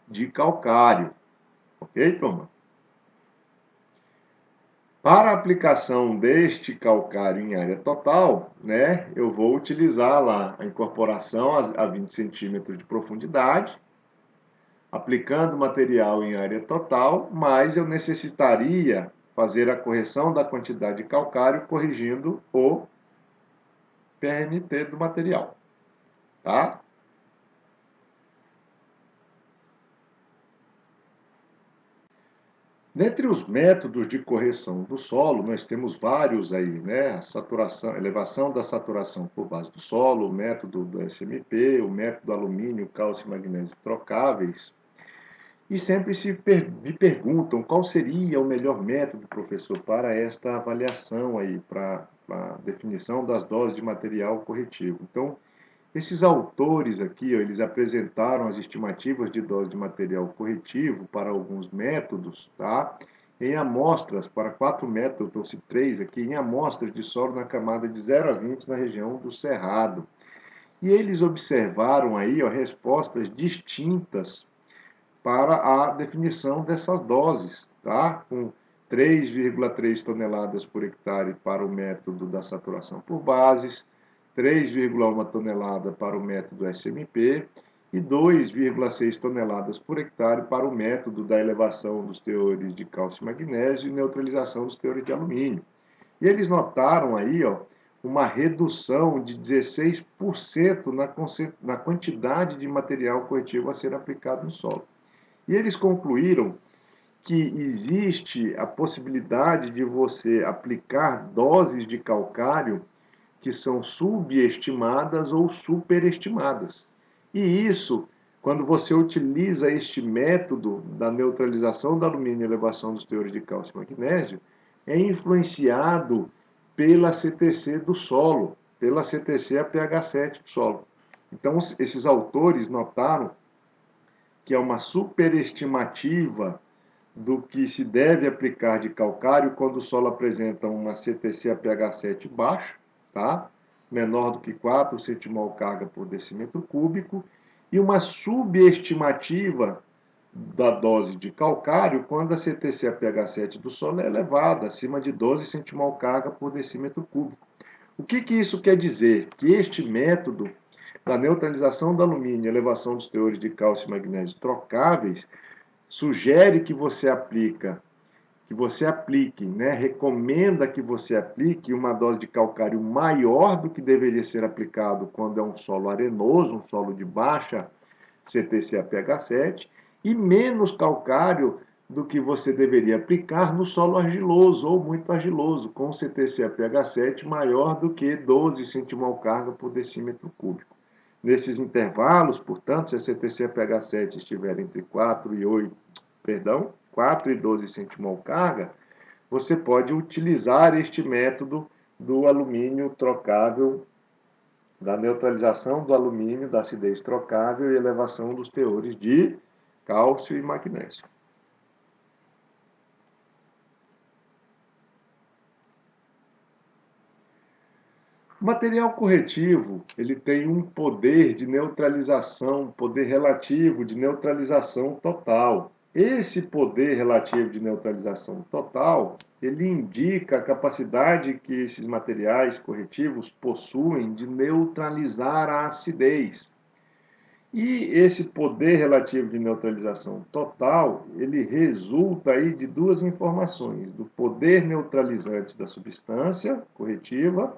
de calcário. Ok, turma? Para a aplicação deste calcário em área total, né, eu vou utilizar lá a incorporação a 20 centímetros de profundidade, aplicando material em área total, mas eu necessitaria fazer a correção da quantidade de calcário corrigindo o PRMT do material, tá? Dentre os métodos de correção do solo, nós temos vários aí, né? A saturação, elevação da saturação por base do solo, o método do SMP, o método alumínio, cálcio e magnésio trocáveis. E sempre me perguntam qual seria o melhor método, professor, para esta avaliação aí, para a definição das doses de material corretivo. Então, esses autores aqui, ó, eles apresentaram as estimativas de dose de material corretivo para alguns métodos, tá? Em amostras, para 4 métodos, eu trouxe 3 aqui, em amostras de solo na camada de 0 a 20 na região do Cerrado. E eles observaram aí, ó, respostas distintas para a definição dessas doses, tá? Com 3,3 toneladas por hectare para o método da saturação por bases, 3,1 tonelada para o método SMP e 2,6 toneladas por hectare para o método da elevação dos teores de cálcio e magnésio e neutralização dos teores de alumínio. E eles notaram aí, ó, uma redução de 16% na quantidade de material corretivo a ser aplicado no solo. E eles concluíram que existe a possibilidade de você aplicar doses de calcário que são subestimadas ou superestimadas. E isso, quando você utiliza este método da neutralização do alumínio e elevação dos teores de cálcio e magnésio, é influenciado pela CTC do solo, pela CTC a pH 7 do solo. Então, esses autores notaram que é uma superestimativa do que se deve aplicar de calcário quando o solo apresenta uma CTC a pH 7 baixa, tá? Menor do que 4 centimol carga por decímetro cúbico, e uma subestimativa da dose de calcário quando a CTC a pH 7 do solo é elevada, acima de 12 centimol carga por decímetro cúbico. O que isso quer dizer? Que este método da neutralização do alumínio e elevação dos teores de cálcio e magnésio trocáveis sugere que você aplique, né, recomenda que você aplique uma dose de calcário maior do que deveria ser aplicado quando é um solo arenoso, um solo de baixa CTCA-pH7, e menos calcário do que você deveria aplicar no solo argiloso ou muito argiloso, com CTCA-pH7 maior do que 12 centimol carga por decímetro cúbico. Nesses intervalos, portanto, se a CTCA-pH7 estiver entre 4 e 12 centimol carga, você pode utilizar este método do alumínio trocável, da neutralização do alumínio, da acidez trocável e elevação dos teores de cálcio e magnésio. O material corretivo, ele tem um poder de neutralização, poder relativo de neutralização total. Esse poder relativo de neutralização total, ele indica a capacidade que esses materiais corretivos possuem de neutralizar a acidez. E esse poder relativo de neutralização total, ele resulta aí de duas informações, do poder neutralizante da substância corretiva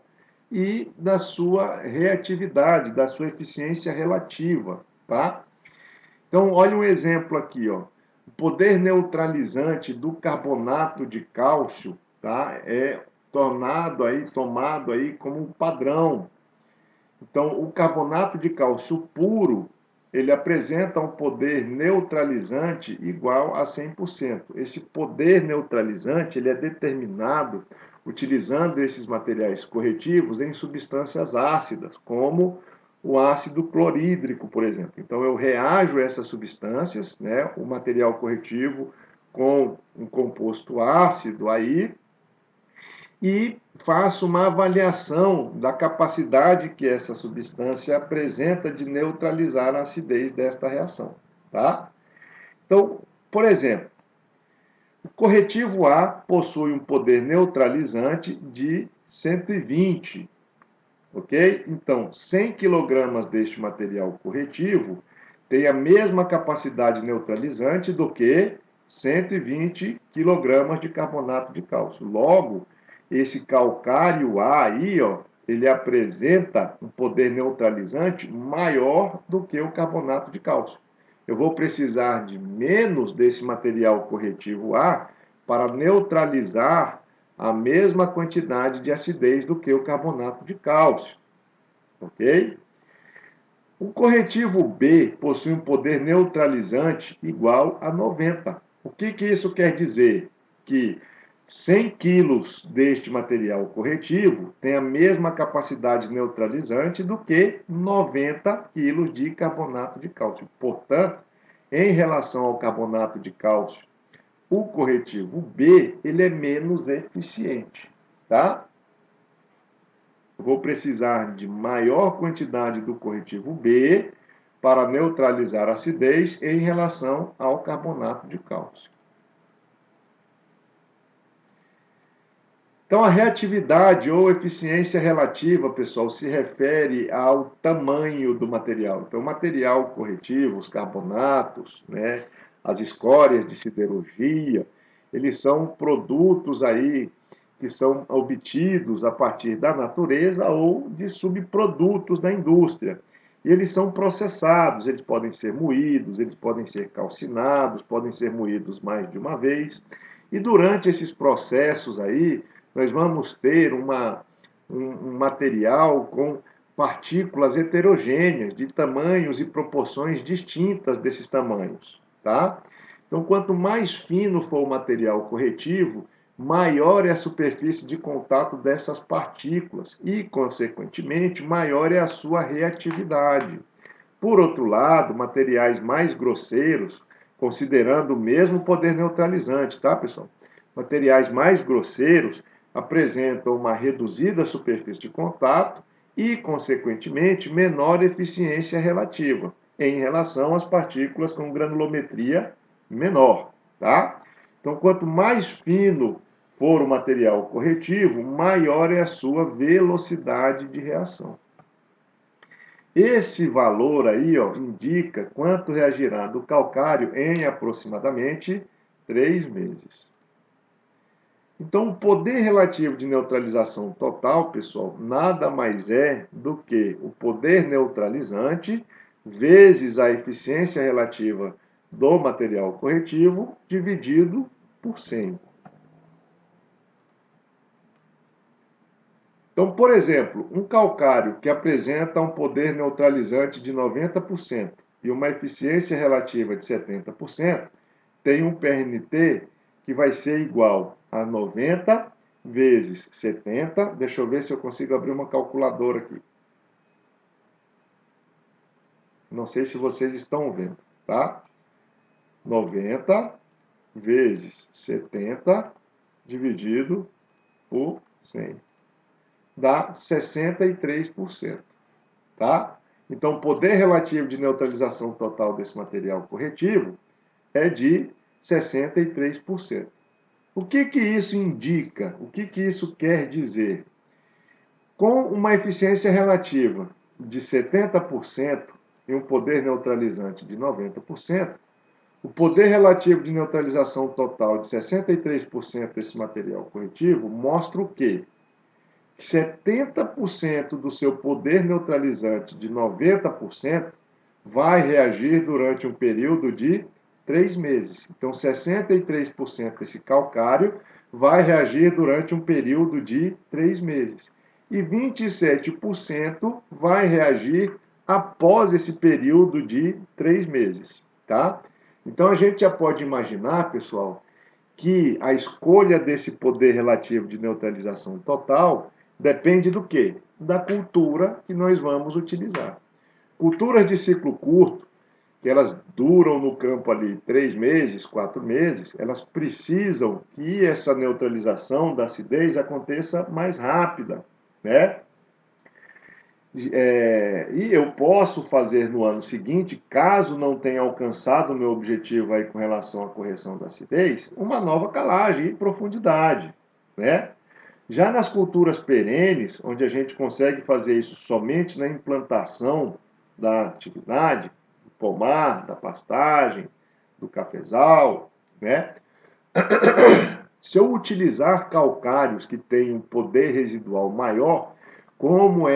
e da sua reatividade, da sua eficiência relativa, tá? Então, olha um exemplo aqui, ó. O poder neutralizante do carbonato de cálcio, tá? É tomado aí como um padrão. Então, o carbonato de cálcio puro, ele apresenta um poder neutralizante igual a 100%. Esse poder neutralizante, ele é determinado utilizando esses materiais corretivos em substâncias ácidas, como o ácido clorídrico, por exemplo. Então, eu reajo essas substâncias, né, o material corretivo com um composto ácido aí, e faço uma avaliação da capacidade que essa substância apresenta de neutralizar a acidez desta reação, tá? Então, por exemplo, o corretivo A possui um poder neutralizante de 120, ok? Então, 100 kg deste material corretivo tem a mesma capacidade neutralizante do que 120 quilogramas de carbonato de cálcio. Logo, esse calcário A aí, ó, ele apresenta um poder neutralizante maior do que o carbonato de cálcio. Eu vou precisar de menos desse material corretivo A para neutralizar a mesma quantidade de acidez do que o carbonato de cálcio, ok? O corretivo B possui um poder neutralizante igual a 90. O que isso quer dizer? Que 100 quilos deste material corretivo tem a mesma capacidade neutralizante do que 90 quilos de carbonato de cálcio. Portanto, em relação ao carbonato de cálcio, o corretivo B ele é menos eficiente, tá? Vou precisar de maior quantidade do corretivo B para neutralizar a acidez em relação ao carbonato de cálcio. Então, a reatividade ou eficiência relativa, pessoal, se refere ao tamanho do material. Então, o material corretivo, os carbonatos, né, as escórias de siderurgia, eles são produtos aí que são obtidos a partir da natureza ou de subprodutos da indústria. E eles são processados, eles podem ser moídos, eles podem ser calcinados, podem ser moídos mais de uma vez. E durante esses processos aí, nós vamos ter um material com partículas heterogêneas, de tamanhos e proporções distintas desses tamanhos, tá? Então, quanto mais fino for o material corretivo, maior é a superfície de contato dessas partículas e, consequentemente, maior é a sua reatividade. Por outro lado, materiais mais grosseiros, considerando o mesmo poder neutralizante, tá, pessoal? Materiais mais grosseiros apresentam uma reduzida superfície de contato e, consequentemente, menor eficiência relativa em relação às partículas com granulometria menor, tá? Então, quanto mais fino for o material corretivo, maior é a sua velocidade de reação. Esse valor aí, ó, indica quanto reagirá do calcário em aproximadamente 3 meses. Então, o poder relativo de neutralização total, pessoal, nada mais é do que o poder neutralizante vezes a eficiência relativa do material corretivo dividido por 100. Então, por exemplo, um calcário que apresenta um poder neutralizante de 90% e uma eficiência relativa de 70%, tem um PRNT que vai ser igual a 90 vezes 70. Deixa eu ver se eu consigo abrir uma calculadora aqui. Não sei se vocês estão vendo, tá? 90 vezes 70 dividido por 100. Dá 63%, tá? Então, o poder relativo de neutralização total desse material corretivo é de 63%. O que isso indica? O que isso quer dizer? Com uma eficiência relativa de 70% e um poder neutralizante de 90%, o poder relativo de neutralização total de 63% desse material corretivo mostra o quê? 70% do seu poder neutralizante de 90% vai reagir durante um período de 3 meses. Então, 63% desse calcário vai reagir durante um período de 3 meses. E 27% vai reagir após esse período de 3 meses, tá? Então, a gente já pode imaginar, pessoal, que a escolha desse poder relativo de neutralização total depende do quê? Da cultura que nós vamos utilizar. Culturas de ciclo curto, que elas duram no campo ali 3 meses, 4 meses, elas precisam que essa neutralização da acidez aconteça mais rápida, né? E eu posso fazer no ano seguinte, caso não tenha alcançado o meu objetivo aí com relação à correção da acidez, uma nova calagem e profundidade, né? Já nas culturas perenes, onde a gente consegue fazer isso somente na implantação da atividade, do pomar, da pastagem, do cafezal, né? Se eu utilizar calcários que têm um poder residual maior, como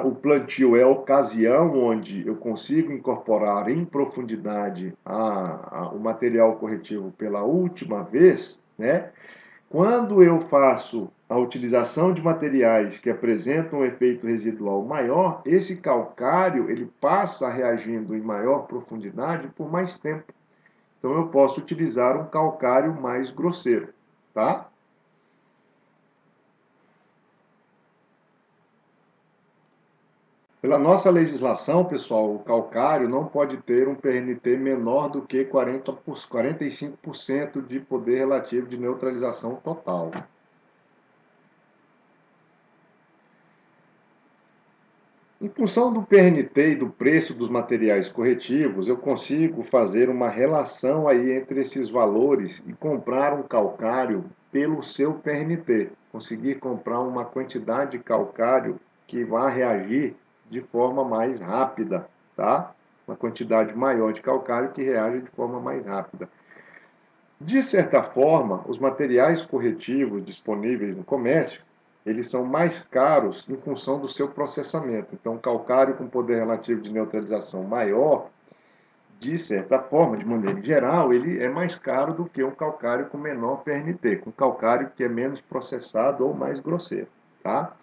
o plantio é a ocasião onde eu consigo incorporar em profundidade o material corretivo pela última vez, né? Quando eu faço a utilização de materiais que apresentam um efeito residual maior, esse calcário ele passa reagindo em maior profundidade por mais tempo. Então eu posso utilizar um calcário mais grosseiro, tá? Pela nossa legislação, pessoal, o calcário não pode ter um PNT menor do que 45% de poder relativo de neutralização total. Em função do PNT e do preço dos materiais corretivos, eu consigo fazer uma relação aí entre esses valores e comprar um calcário pelo seu PNT. Conseguir comprar uma quantidade de calcário que vá reagir de forma mais rápida, tá? Uma quantidade maior de calcário que reage de forma mais rápida. De certa forma, os materiais corretivos disponíveis no comércio, eles são mais caros em função do seu processamento. Então, o calcário com poder relativo de neutralização maior, de certa forma, de maneira geral, ele é mais caro do que um calcário com menor PNT, com calcário que é menos processado ou mais grosseiro, tá?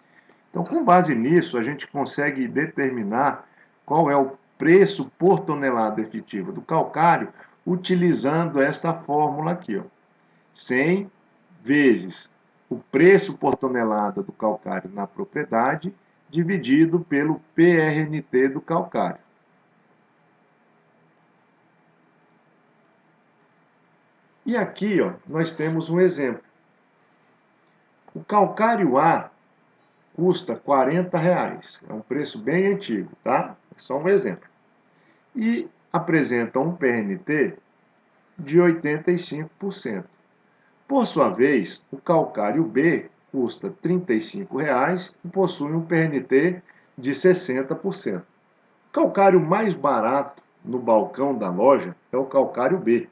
Então, com base nisso, a gente consegue determinar qual é o preço por tonelada efetiva do calcário utilizando esta fórmula aqui, ó. 100 vezes o preço por tonelada do calcário na propriedade dividido pelo PRNT do calcário. E aqui, ó, nós temos um exemplo. O calcário A custa R$ 40. É um preço bem antigo, tá? É só um exemplo. E apresenta um PNT de 85%. Por sua vez, o calcário B custa R$ 35 e possui um PNT de 60%. O calcário mais barato no balcão da loja é o calcário B,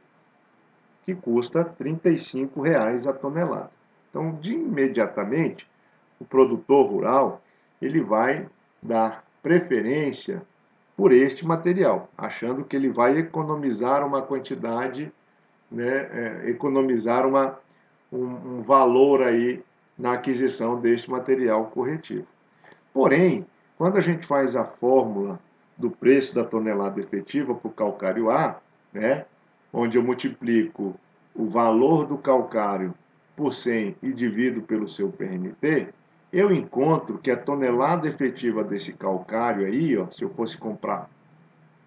que custa R$ 35 a tonelada. Então, de imediatamente, o produtor rural ele vai dar preferência por este material, achando que ele vai economizar uma quantidade, né, economizar um valor aí na aquisição deste material corretivo. Porém, quando a gente faz a fórmula do preço da tonelada efetiva para o calcário A, né, onde eu multiplico o valor do calcário por 100 e divido pelo seu PNT, eu encontro que a tonelada efetiva desse calcário aí, ó, se eu fosse comprar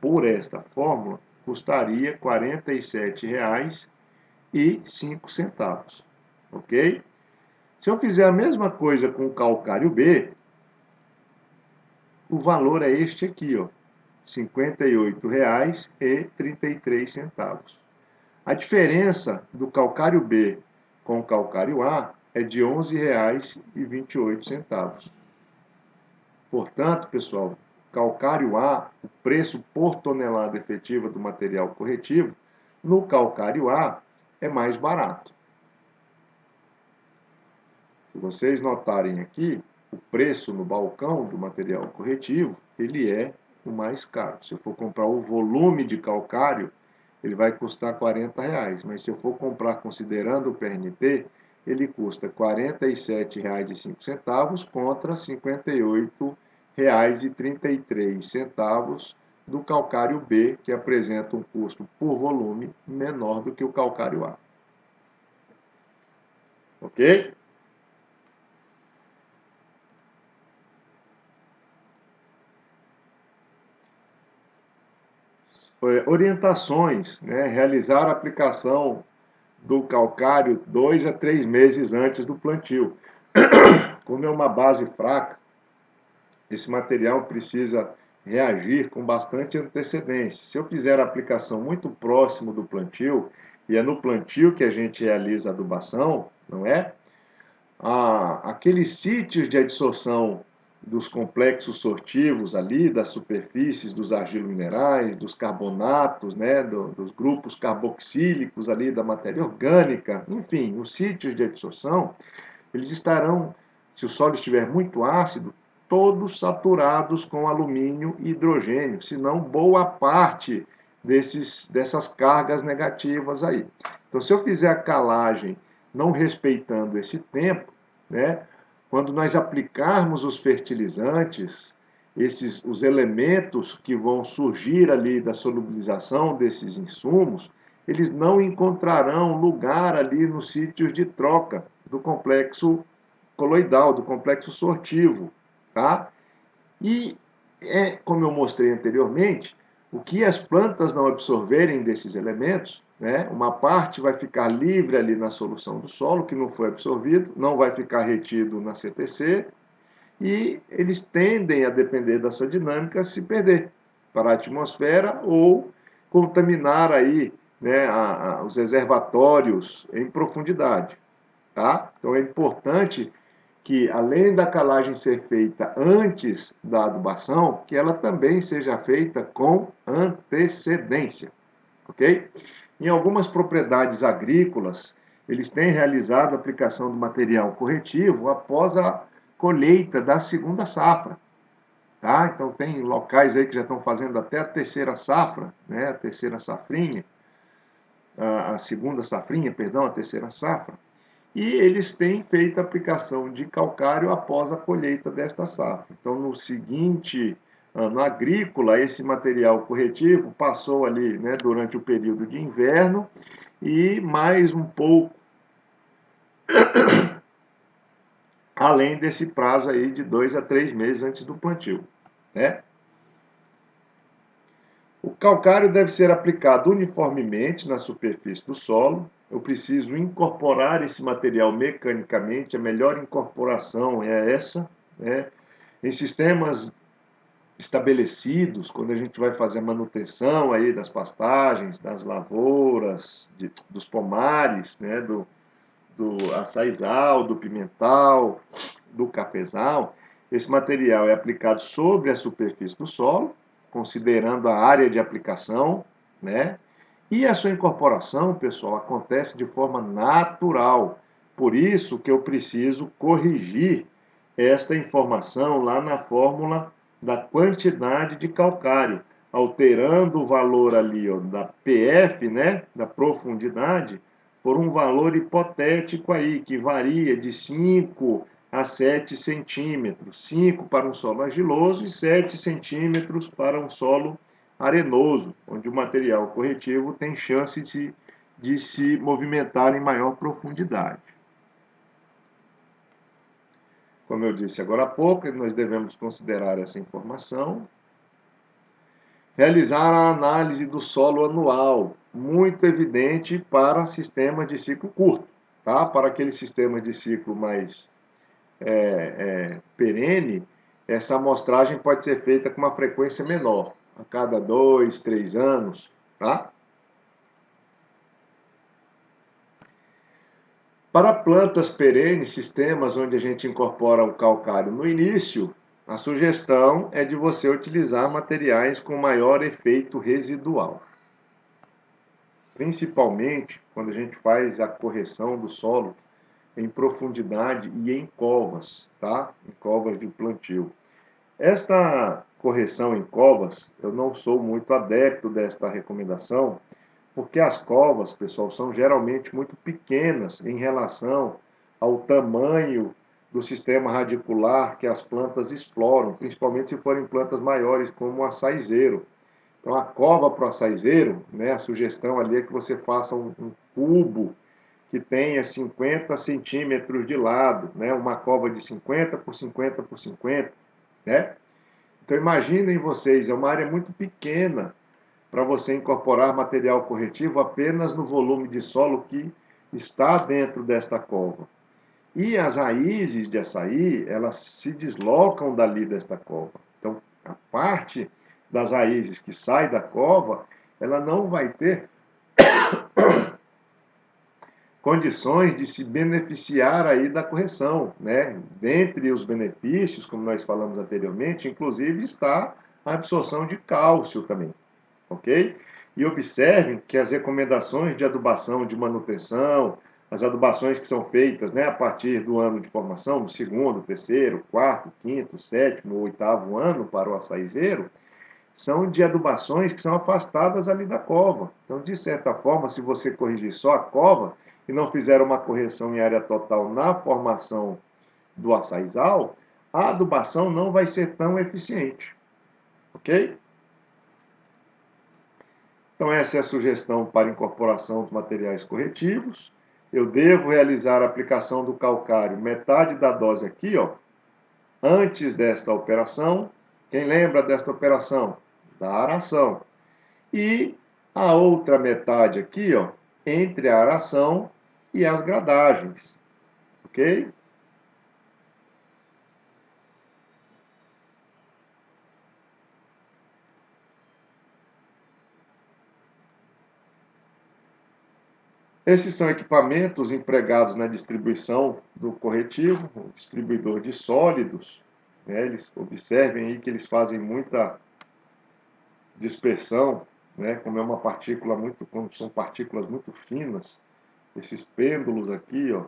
por esta fórmula, custaria R$ 47,05, ok? Se eu fizer a mesma coisa com o calcário B, o valor é este aqui, ó, R$ 58,33. A diferença do calcário B com o calcário A é de R$ 11,28. Portanto, pessoal, calcário A, o preço por tonelada efetiva do material corretivo, no calcário A é mais barato. Se vocês notarem aqui, o preço no balcão do material corretivo, ele é o mais caro. Se eu for comprar o volume de calcário, ele vai custar R$ 40, mas se eu for comprar considerando o PNT, ele custa R$ 47,05 contra R$ 58,33 do calcário B, que apresenta um custo por volume menor do que o calcário A. Ok? Orientações, né? Realizar a aplicação do calcário 2 a 3 meses antes do plantio. Como é uma base fraca, esse material precisa reagir com bastante antecedência. Se eu fizer a aplicação muito próximo do plantio, e é no plantio que a gente realiza a adubação, não é? Aqueles sítios de adsorção dos complexos sortivos ali, das superfícies dos argilominerais, dos carbonatos, né, dos grupos carboxílicos ali da matéria orgânica, enfim, os sítios de adsorção, eles estarão, se o solo estiver muito ácido, todos saturados com alumínio e hidrogênio, se não boa parte dessas cargas negativas aí. Então, se eu fizer a calagem não respeitando esse tempo, né, quando nós aplicarmos os fertilizantes, os elementos que vão surgir ali da solubilização desses insumos, eles não encontrarão lugar ali nos sítios de troca do complexo coloidal, do complexo sortivo, tá? E como eu mostrei anteriormente, o que as plantas não absorverem desses elementos, né, uma parte vai ficar livre ali na solução do solo, que não foi absorvido, não vai ficar retido na CTC, e eles tendem a depender da sua dinâmica, a se perder para a atmosfera ou contaminar aí, né, os reservatórios em profundidade, tá? Então é importante que, além da calagem ser feita antes da adubação, que ela também seja feita com antecedência, ok? Em algumas propriedades agrícolas, eles têm realizado a aplicação do material corretivo após a colheita da segunda safra, tá? Então tem locais aí que já estão fazendo até a terceira safra, né? A terceira safrinha, a segunda safrinha, perdão, a terceira safra. E eles têm feito a aplicação de calcário após a colheita desta safra. Então, no seguinte ano agrícola, esse material corretivo passou ali, né, durante o período de inverno e mais um pouco além desse prazo aí de 2 a 3 meses antes do plantio, né? O calcário deve ser aplicado uniformemente na superfície do solo. Eu preciso incorporar esse material mecanicamente. A melhor incorporação é essa, né? Em sistemas estabelecidos, quando a gente vai fazer a manutenção aí das pastagens, das lavouras, dos pomares, né? do açaizal, do pimental, do cafezal, esse material é aplicado sobre a superfície do solo, considerando a área de aplicação, né? E a sua incorporação, pessoal, acontece de forma natural. Por isso que eu preciso corrigir esta informação lá na fórmula da quantidade de calcário, alterando o valor ali ó, da PF, né, da profundidade, por um valor hipotético aí, que varia de 5 a 7 centímetros. 5 para um solo argiloso e 7 centímetros para um solo arenoso, onde o material corretivo tem chance de se movimentar em maior profundidade. Como eu disse agora há pouco, nós devemos considerar essa informação. Realizar a análise do solo anual, muito evidente para sistemas de ciclo curto, tá? Para aquele sistema de ciclo mais perene, essa amostragem pode ser feita com uma frequência menor, a cada 2, 3 anos, tá? Para plantas perenes, sistemas onde a gente incorpora o calcário no início, a sugestão é de você utilizar materiais com maior efeito residual. Principalmente quando a gente faz a correção do solo em profundidade e em covas, tá? Em covas de plantio. Esta correção em covas, eu não sou muito adepto desta recomendação, porque as covas, pessoal, são geralmente muito pequenas em relação ao tamanho do sistema radicular que as plantas exploram, principalmente se forem plantas maiores, como o açaizeiro. Então, a cova para o açaizeiro, né, a sugestão ali é que você faça um cubo que tenha 50 centímetros de lado, né, uma cova de 50 por 50 por 50, né? Então, imaginem vocês, é uma área muito pequena para você incorporar material corretivo apenas no volume de solo que está dentro desta cova. E as raízes de açaí, elas se deslocam dali desta cova. Então, a parte das raízes que sai da cova, ela não vai ter condições de se beneficiar aí da correção, né? Dentre os benefícios, como nós falamos anteriormente, inclusive está a absorção de cálcio também, ok? E observem que as recomendações de adubação de manutenção, as adubações que são feitas, né, a partir do ano de formação, do segundo, terceiro, quarto, quinto, sétimo, oitavo ano para o açaizeiro, são de adubações que são afastadas ali da cova. Então, de certa forma, se você corrigir só a cova e não fizer uma correção em área total na formação do açaizal, a adubação não vai ser tão eficiente, ok? Então, essa é a sugestão para incorporação dos materiais corretivos. Eu devo realizar a aplicação do calcário, metade da dose aqui, ó, antes desta operação. Quem lembra desta operação? Da aração. E a outra metade aqui, ó, entre a aração e as gradagens, ok? Esses são equipamentos empregados na distribuição do corretivo, o distribuidor de sólidos, né? Eles observem aí que eles fazem muita dispersão, né? Como é uma partícula muito, como são partículas muito finas, esses pêndulos aqui, ó,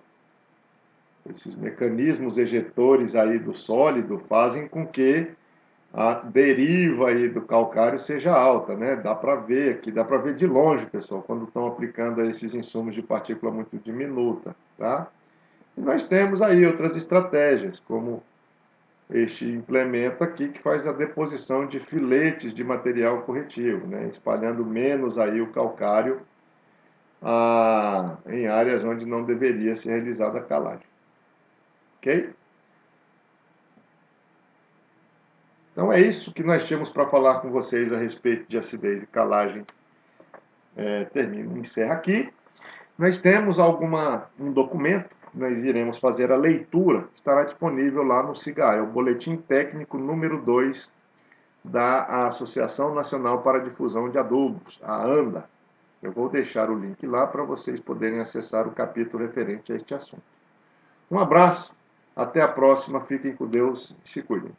esses mecanismos ejetores aí do sólido fazem com que a deriva aí do calcário seja alta, né? Dá para ver aqui, dá para ver de longe, pessoal, quando estão aplicando esses insumos de partícula muito diminuta, tá? E nós temos aí outras estratégias, como este implemento aqui, que faz a deposição de filetes de material corretivo, né? Espalhando menos aí o calcário em áreas onde não deveria ser realizada a calagem, ok? Então é isso que nós tínhamos para falar com vocês a respeito de acidez e calagem. Encerra aqui. Nós temos um documento, nós iremos fazer a leitura, estará disponível lá no CIGA, é o Boletim Técnico número 2 da Associação Nacional para a Difusão de Adubos, a ANDA. Eu vou deixar o link lá para vocês poderem acessar o capítulo referente a este assunto. Um abraço, até a próxima, fiquem com Deus e se cuidem.